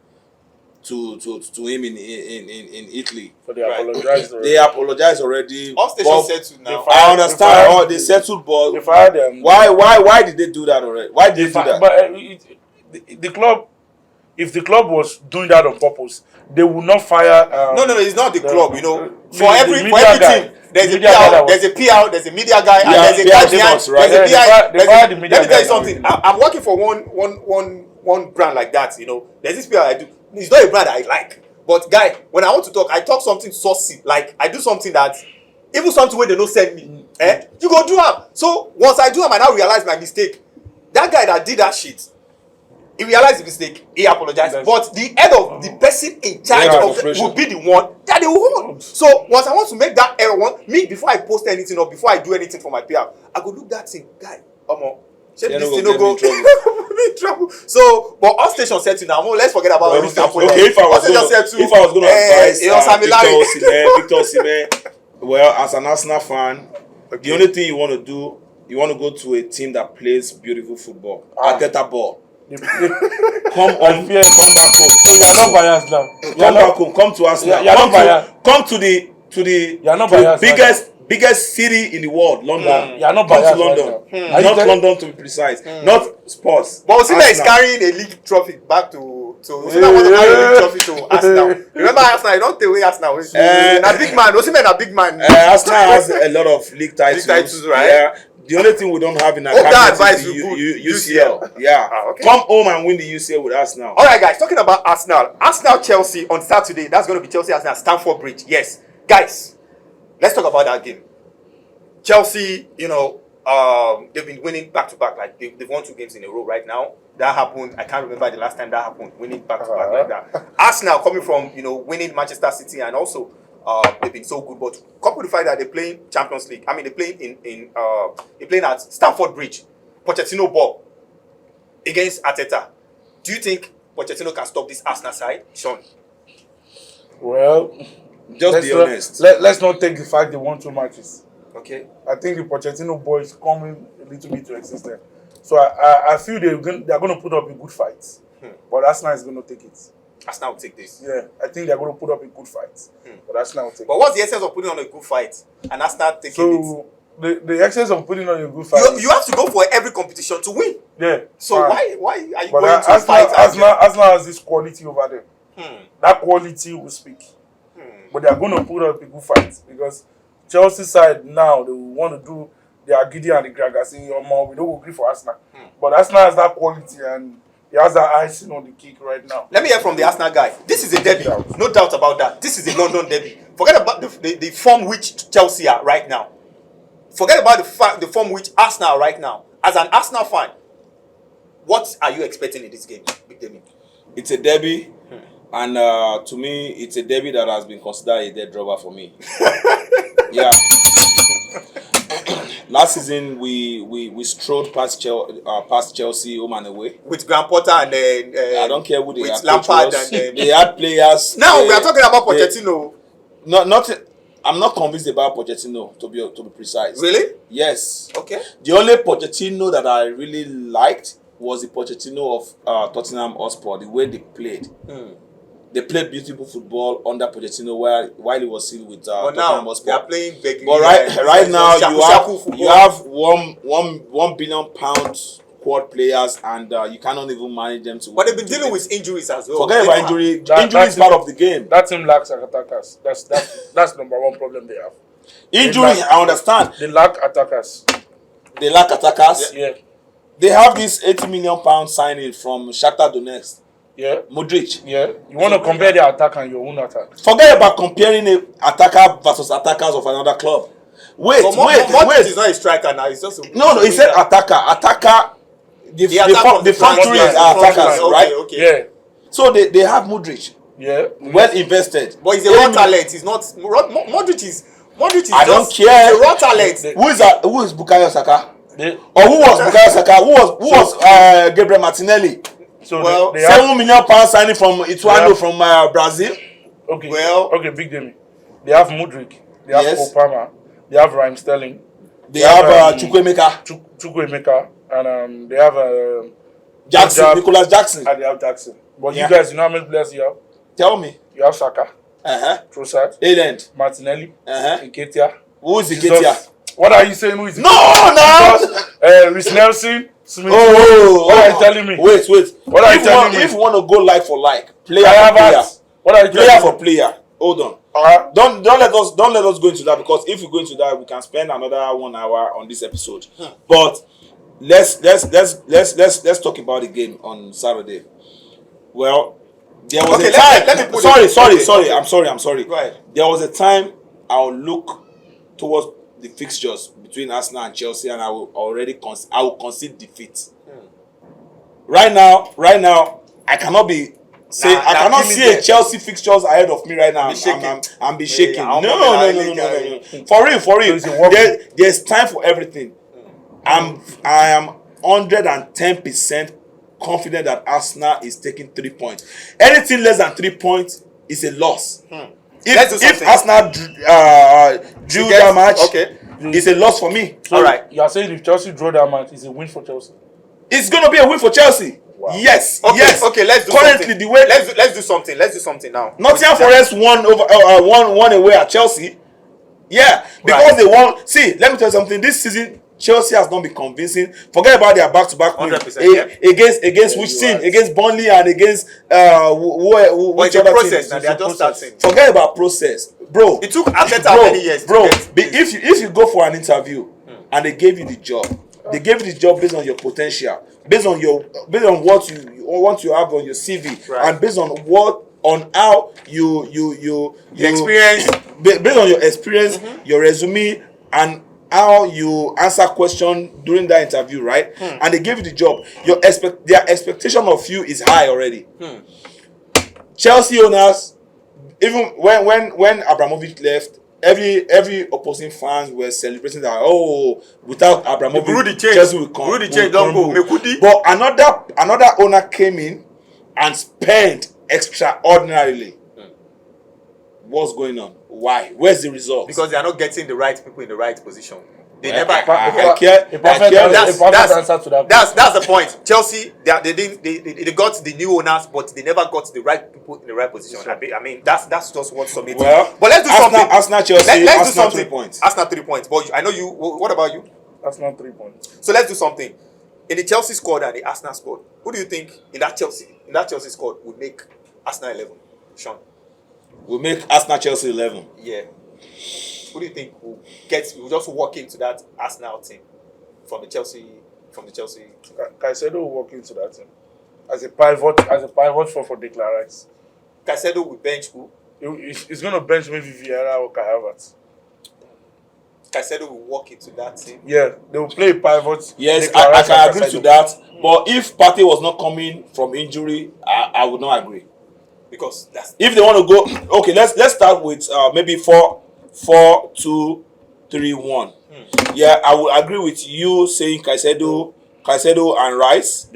to him in Italy. But they apologized already. They apologized already. All stations settled now. I understand. They settled, but they fired them. Why did they do that already? Why did they do that? But the club. If the club was doing that on purpose, they would not fire. No, it's not the club. You know, for every team, there's a PR, there's a media guy, and there's a guy behind. Right? There's a PI. Let me tell you something. I'm working for one brand like that. You know, there's this PR I do. It's not a brand I like, but guy, when I want to talk, I talk something saucy. Like I do something that even something where they don't send me. You go do them. So once I do them, I now realize my mistake. That guy that did that shit. He realized the mistake. He apologized. But the head of the person in charge of will be the one that they will hold. So once I want to make that error, before I post anything or before I do anything for my PR, I go look that thing, guy. This thing no go in trouble. So, but all stations said to now. Let's forget about all this. Okay, if I was going to advise Victor Osimhen, well, as an Arsenal fan, the only thing you want to do, you want to go to a team that plays beautiful football, Arteta ball. Come back home. So you are not biased now. Come back home. Come to Arsenal. Come to the biggest city in the world, London. You are not come biased to London. Right Not London to be precise. Not sports. But Osimhen is carrying a league trophy back to Osimhen wants to carry a league trophy to Arsenal. Remember Arsenal? You don't take away Arsenal. A big man. Osimhen a big man. Arsenal has a lot of league titles. Right? Yeah. The only thing we don't have in our cabinet is the UCL. Yeah. Okay. Come home and win the UCL with Arsenal. All right, guys. Talking about Arsenal Chelsea on Saturday. That's going to be Chelsea Arsenal Stamford Bridge. Yes, guys. Let's talk about that game. Chelsea, they've been winning back to back. Like they've won 2 games in a row right now. That happened. I can't remember the last time that happened. Winning back to back like that. Arsenal coming from winning Manchester City and also. They've been so good, but couple the fact that they're playing Champions League. I mean, they're playing they're playing at Stamford Bridge. Pochettino ball against Arteta. Do you think Pochettino can stop this Arsenal side, Sean? Well, just be honest. Let's not take the fact they won 2 matches. Okay. I think the Pochettino ball is coming a little bit to existence. So I feel they're going to put up a good fight, but Arsenal is going to take it. Arsenal will take this. Yeah, I think they're going to put up a good fight. But Arsenal will take it. But what's the essence of putting on a good fight and Arsenal taking it? So the essence of putting on a good fight. You have to go for every competition to win. Yeah. So why are you but going to fight? Arsenal has this quality over them. That quality will speak. But they are going to put up a good fight because Chelsea side now they will want to do they are giddy and the Graga saying, we don't agree for Arsenal. But Arsenal has that quality and he has that icing on the cake right now. Let me hear from the Arsenal guy. This is a derby, no doubt about that. This is a London derby. Forget about the form which Chelsea are right now. Forget about the form which Arsenal are right now. As an Arsenal fan, what are you expecting in this game, Big Demi? It's a derby, and to me, it's a derby that has been considered a dead rubber for me. Yeah. Last season, we strode past Chelsea home and away with Graham Potter and I don't care who they with Lampard and they had players. Now we are talking about Pochettino. I'm not convinced about Pochettino to be precise. Really? Yes. Okay. The only Pochettino that I really liked was the Pochettino of Tottenham Hotspur. The way they played. They played beautiful football under Pochettino while he was still with Tottenham Hotspur. They are playing begging. But right now you have £1 billion squad players and you cannot even manage them to. But they've been dealing with injuries as well. Forget about injury. Injury is part of the game. That team lacks attackers. That's number one problem they have. Injury, I understand. They lack attackers. They lack attackers. Yeah. They have this £80 million signing from Shakhtar Donetsk. Yeah. Modric. Yeah. You want to compare their attack and your own attack. Forget about comparing an attacker versus attackers of another club. Wait. Modric is not a striker now. It's just No, he said attacker. Attacker. The front three are attackers, right? Okay. Yeah. So they have Modric. Yeah. Well invested. But he's a raw talent. He's not. Modric is. I don't care. He's a raw talent. Who is Bukayo Saka? Or who was Bukayo Saka? Who was Gabriel Martinelli? So well, £7 million signing from Ituano from Brazil. Okay. Well, okay, Big Demi. They have Modric. They have Opama. They have Raheem Sterling. They have Chukwuemeka. And they have Jackson, Nicholas Jackson. And they have Jackson. But you guys, you know how many players you have? Tell me. You have Saka. Trossard. Aidend. Martinelli. Nketiah. Who is Nketiah? What are you saying? Who is Rhys Nelson. Smith. What are you telling me? Wait. What are you telling me? If you want to go like for like, player for player. Hold on. Don't let us go into that, because if we go into that, we can spend another 1 hour on this episode. But let's talk about the game on Saturday. Well, there was a time. Sorry. I'm sorry. Right. There was a time I'll look towards the fixtures between Arsenal and Chelsea, and I will concede defeat. Right now, I cannot be saying I cannot see a Chelsea fixtures ahead of me right now. I'm shaking. No. For real. There's time for everything. I am 110% confident that Arsenal is taking 3 points. Anything less than 3 points is a loss. If Arsenal drew that match, it's a loss for me. So you are saying if Chelsea draw that match, it's a win for Chelsea? It's going to be a win for Chelsea. Wow. Yes. Okay. Let's do currently something. The way let's do something. Let's do something now. Nottingham Forest won away at Chelsea. Yeah, because they won. See, let me tell you something. This season, Chelsea has not been convincing. Forget about their back-to-back win against which team? Against Burnley and against which other process, team? They are just starting. Forget about process, bro. It took Arteta many years, bro. If you go for an interview and they gave you the job, they gave you the job based on your potential, based on what you have on your CV, and based on how you experience, based on your experience, your resume, and how you answer questions during that interview, right? And they gave you the job. Their expectation of you is high already. Chelsea owners, even when Abramovich left, every opposing fans were celebrating that, without Abramovich, Chelsea will come. Don't go. But another owner came in and spent extraordinarily. What's going on? Why? Where's the result? Because they are not getting the right people in the right position. They never. That's the point. Chelsea, they got the new owners, but they never got the right people in the right position. I mean, that's just what's submitted. Well, but let's do something. Arsenal, Chelsea. Let's do something. 3 points. Arsenal 3 points. But I know you. What about you? Arsenal 3 points. So let's do something. In the Chelsea squad and the Arsenal squad, who do you think in that Chelsea squad would make Arsenal 11? Sean. We'll make Arsenal Chelsea 11. Yeah. Who do you think will just walk into that Arsenal team from the Chelsea? Caicedo will walk into that team as a pivot for Declan Rice. Caicedo will bench who? He's going to bench maybe Vieira or Kai Havertz. Caicedo will walk into that team. Yeah, they will play pivot. Yes, I can agree to that. But if Partey was not coming from injury, I would not agree. Because that's if they want to go, okay, let's start with maybe 4-2-3-1. Yeah, I would agree with you saying Caicedo and Rice.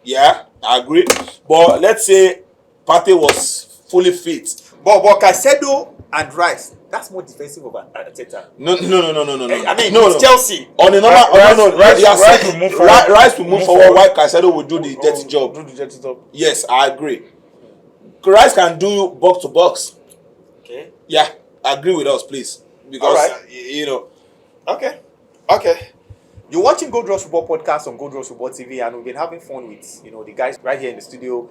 Yeah, I agree. But let's say Partey was fully fit. But Caicedo and Rice, that's more defensive of Arteta. No. I mean, it's Chelsea. On a normal, Rice will move forward while Caicedo will do the dirty job. Yes, I agree. Rice can do box to box. Okay. Yeah, agree with us, please. Because you know. Okay. You're watching Gold Rush Football Podcast on GoldrushFbtv, and we've been having fun with the guys right here in the studio.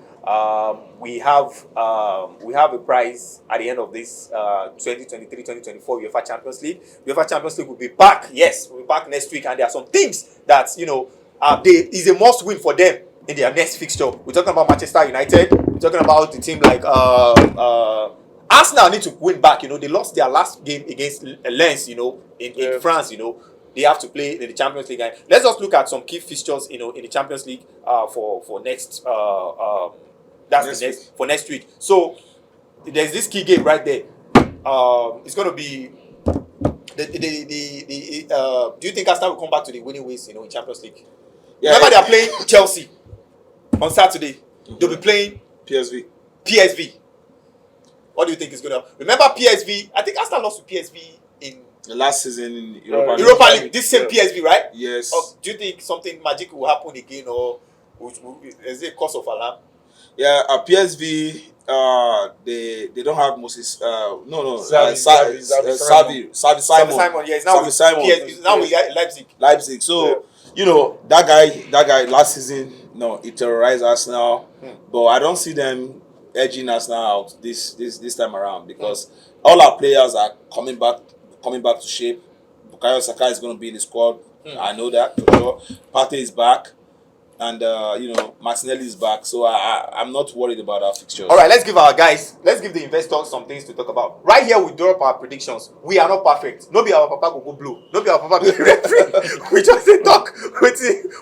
We have a prize at the end of this 2023-2024 UEFA Champions League. UEFA Champions League will be back. Yes, we'll be back next week, and there are some things that is a must win for them in their next fixture. We're talking about Manchester United. We're talking about the team like Arsenal need to win back. They lost their last game against Lens. In France. They have to play in the Champions League. And let's just look at some key fixtures, in the Champions League for next for next week. So there's this key game right there. It's going to be do you think Arsenal will come back to the winning ways, in Champions League? Yeah, remember they are playing Chelsea on Saturday. They'll be playing PSV. What do you think is going to happen? Remember PSV? I think Arsenal lost to PSV in the last season in Europa League. This same PSV, right? Yes. Do you think something magic will happen again, or is it a cause of alarm? Yeah, PSV. They don't have Moses. Xavi Simon. Yeah, it's now with Simon. PSV. Now with Leipzig. So that guy last season, it terrorized Arsenal. But I don't see them edging Arsenal out this time around, because all our players are coming back to shape. Bukayo Saka is going to be in the squad. I know that for sure. Partey is back, and Martinelli is back. So I'm not worried about our fixtures. All right, let's give the investors some things to talk about. Right here, we draw up our predictions. We are not perfect. No be our papa go blue. No be our papa be referee. We just talk.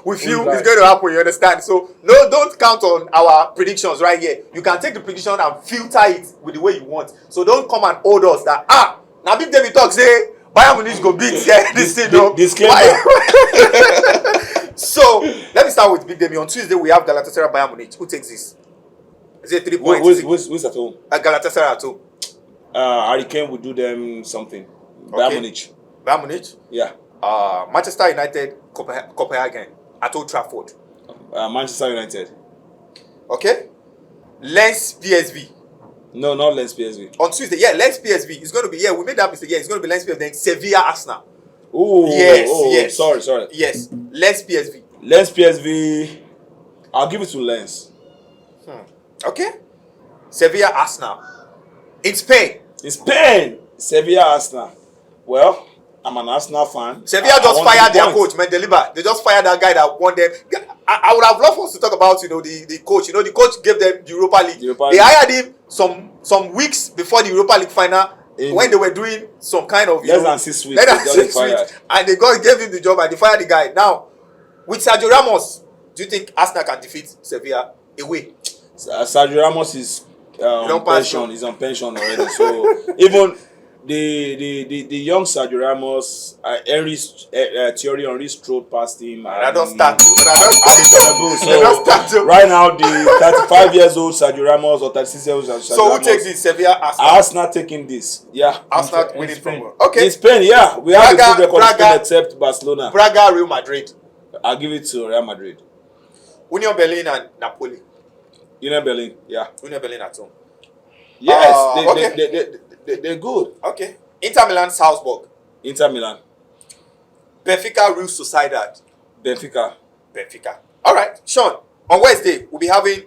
We feel it's going to happen. You understand? So don't count on our predictions right here. You can take the prediction and filter it with the way you want. So don't come and hold us that now Big David talk say Bayern Munich go beat this thing. Disclaimer. So let me start with Big David. On Tuesday we have Galatasaray Bayern Munich. Who takes this? Is it 3 points? Who's at home? Galatasaray at home. Harry Kane will do them something. Okay. Bayern Munich. Yeah. Manchester United Copenhagen at Old Trafford. Manchester United. Okay. Lens PSV. No, not Lens PSV. On Tuesday, Lens PSV. It's going to be, we made that mistake. It's going to be Lens PSV, then Sevilla Arsenal. Oh, yes. Sorry. Yes, Lens PSV. Lens PSV, I'll give it to Lens. Okay. Sevilla Arsenal. In Spain, Sevilla Arsenal. Well, I'm an Arsenal fan. Sevilla just fired their coach, Mendelibar. They just fired that guy that won them. I would have loved us to talk about the coach. The coach gave them the Europa League. They hired him some weeks before the Europa League final when they were doing some kind of less than 6 weeks. And they gave him the job and they fired the guy. Now with Sergio Ramos, do you think Arsenal can defeat Sevilla away? Sergio Ramos is on pension. He's on pension already. So even the young Sergio Ramos, Thierry Henry strode past him. I don't start. So right now, the 35 years old Sergio Ramos or 36 years old Sergio So Ramos, who takes this? Sevilla, Arsenal. Arsenal taking this. Yeah. Arsenal winning from. Okay. In Spain, yeah, we have a good record in Spain except Barcelona. Braga, Real Madrid. I'll give it to Real Madrid. Union Berlin and Napoli. Union Berlin, yeah. Union Berlin at home. Yes, they're good. Okay. Inter Milan, Salzburg. Inter Milan. Benfica, Real Sociedad. Benfica. All right, Sean. On Wednesday, we'll be having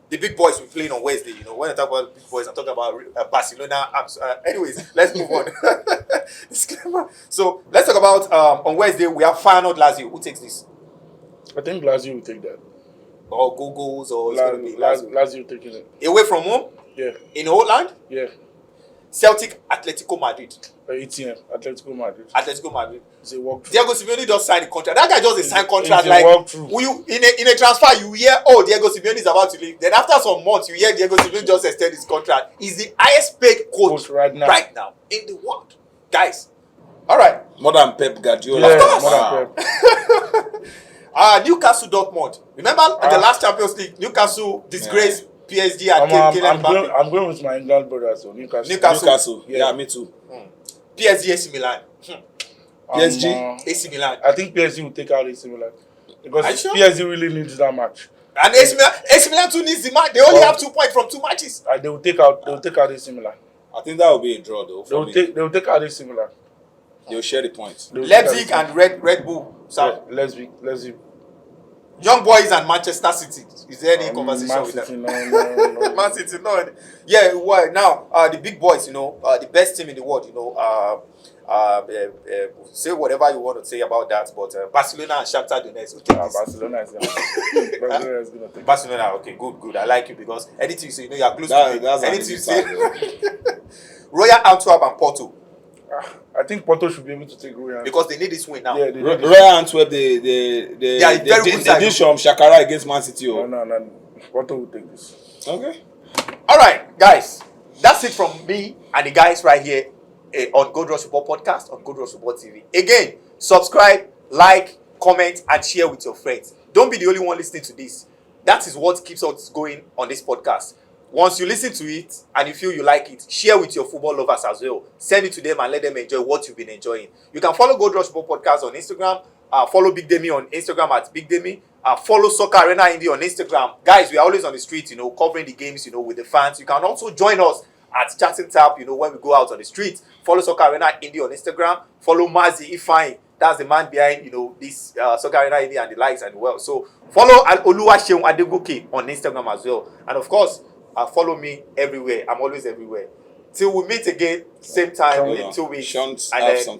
the big boys will be playing on Wednesday. When I talk about big boys, I'm talking about Barcelona. Anyways, let's move on. Disclaimer. So let's talk about on Wednesday we have Feyenoord Lazio. Who takes this? I think Lazio will take that. Or goals or it's gonna be Lazio taking it. Away from home? Yeah. In Holland? Yeah. Celtic, Atletico Madrid. ATM, Atletico Madrid. Atletico Madrid. It's a walk. Diego Simeone just signed a contract. That guy just signed contract it's like will you in a transfer you hear Diego Simeone is about to leave. Then after some months you hear Diego Simeone just extend his contract. He's the highest paid coach right now in the world, guys. All right. More than Pep Guardiola. Yeah, of course. more than Pep. Newcastle Dortmund. Remember the last Champions League? Newcastle disgraced PSG and Kylian Mbappe. I'm going with my England brothers, so Newcastle. Yeah, me too. PSG, AC Milan. PSG, AC Milan. I think PSG will take out AC Milan because PSG really needs that match. And AC Milan too needs the match. They only have 2 points from 2 matches. They will take out AC Milan. I think that will be a draw though. They will take out AC Milan. They will share the points. Leipzig and Red Bull. Yeah, Leipzig. Young Boys and Manchester City. Is there any conversation with them? No. Man City, no. Yeah, well, now the big boys, the best team in the world, say whatever you want to say about that, but Barcelona and Shakhtar Donetsk will take this. Barcelona is going to take Barcelona, okay, good. I like you because anything you say, you are close to me. Anything you say. Royal Antwerp and Porto. I think Porto should be able to take Royal because they need this win now. Yeah, Royal Antwerp, they did some Shakara against Man City. No. Porto will take this. Okay. All right, guys. That's it from me and the guys right here on Gold Rush Football Podcast on Gold Rush Football TV. Again, subscribe, like, comment, and share with your friends. Don't be the only one listening to this. That is what keeps us going on this podcast. Once you listen to it and you feel you like it, share with your football lovers as well. Send it to them and let them enjoy what you've been enjoying. You can follow Gold Rush Football Podcast on Instagram. Follow Big Demi on Instagram at Big Demi. Follow Soccer Arena Indie on Instagram. Guys, we are always on the street, covering the games, with the fans. You can also join us at Chatting Tap, when we go out on the street. Follow Soccer Arena Indie on Instagram. Follow Mazi Ifeanyi. That's the man behind, this Soccer Arena Indie and the likes and well. So follow Oluwaseun Adegoke on Instagram as well. And of course, follow me everywhere. I'm always everywhere. Till we meet again, same time in 2 weeks. And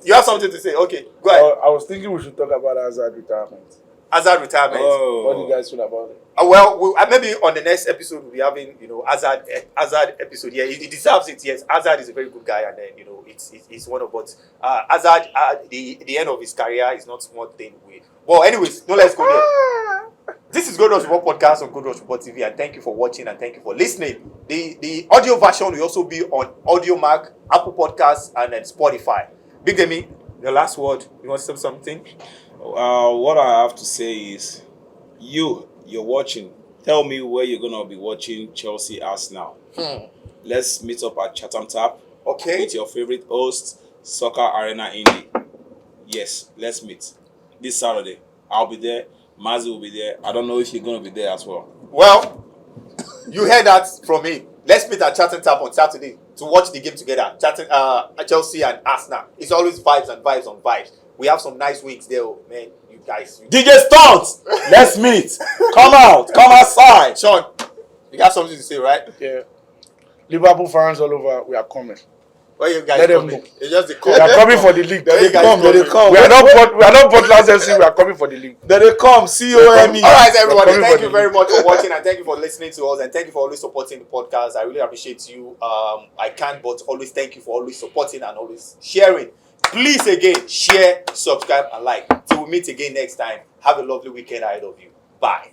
you have something to say? Okay, go ahead. I was thinking we should talk about Hazard retirement. Hazard retirement. What do you guys feel about it? Well, maybe on the next episode we'll be having, Hazard episode. Yeah, he deserves it. Yes, Hazard is a very good guy, and then it's one of what Hazard the end of his career is not one thing we. Well, anyways, no, let's go there. This is Gold Rush Football Podcast on Gold Rush Football TV, and thank you for watching and thank you for listening. The audio version will also be on AudioMac, Apple Podcasts, and then Spotify. Big Demi, the last word. You want to say something? What I have to say is, you're watching. Tell me where you're gonna be watching Chelsea Arsenal. Let's meet up at Chatham Tap. Okay. With your favorite host, Soccer Arena Indie. Yes, let's meet this Saturday. I'll be there. Mazi will be there. I don't know if you're gonna be there as well. Well, you heard that from me. Let's meet at Chatham Tap on Saturday to watch the game together. Chelsea and Arsenal. It's always vibes and vibes on vibes. We have some nice weeks there, man. You guys. DJ Stunts, let's meet. Come outside. Sean, you got something to say, right? Yeah. Liverpool fans all over, we are coming. Where you guys Let them coming? know. It's just the We are coming for the league. They come. We are not Portland FC. We are coming for the league. They come. COME. All right, everybody. Thank you very much for watching and thank you for listening to us and thank you for always supporting the podcast. I really appreciate you. I can't but always thank you for always supporting and always sharing. Please again share, subscribe, and like. Till we meet again next time. Have a lovely weekend ahead of you. Bye.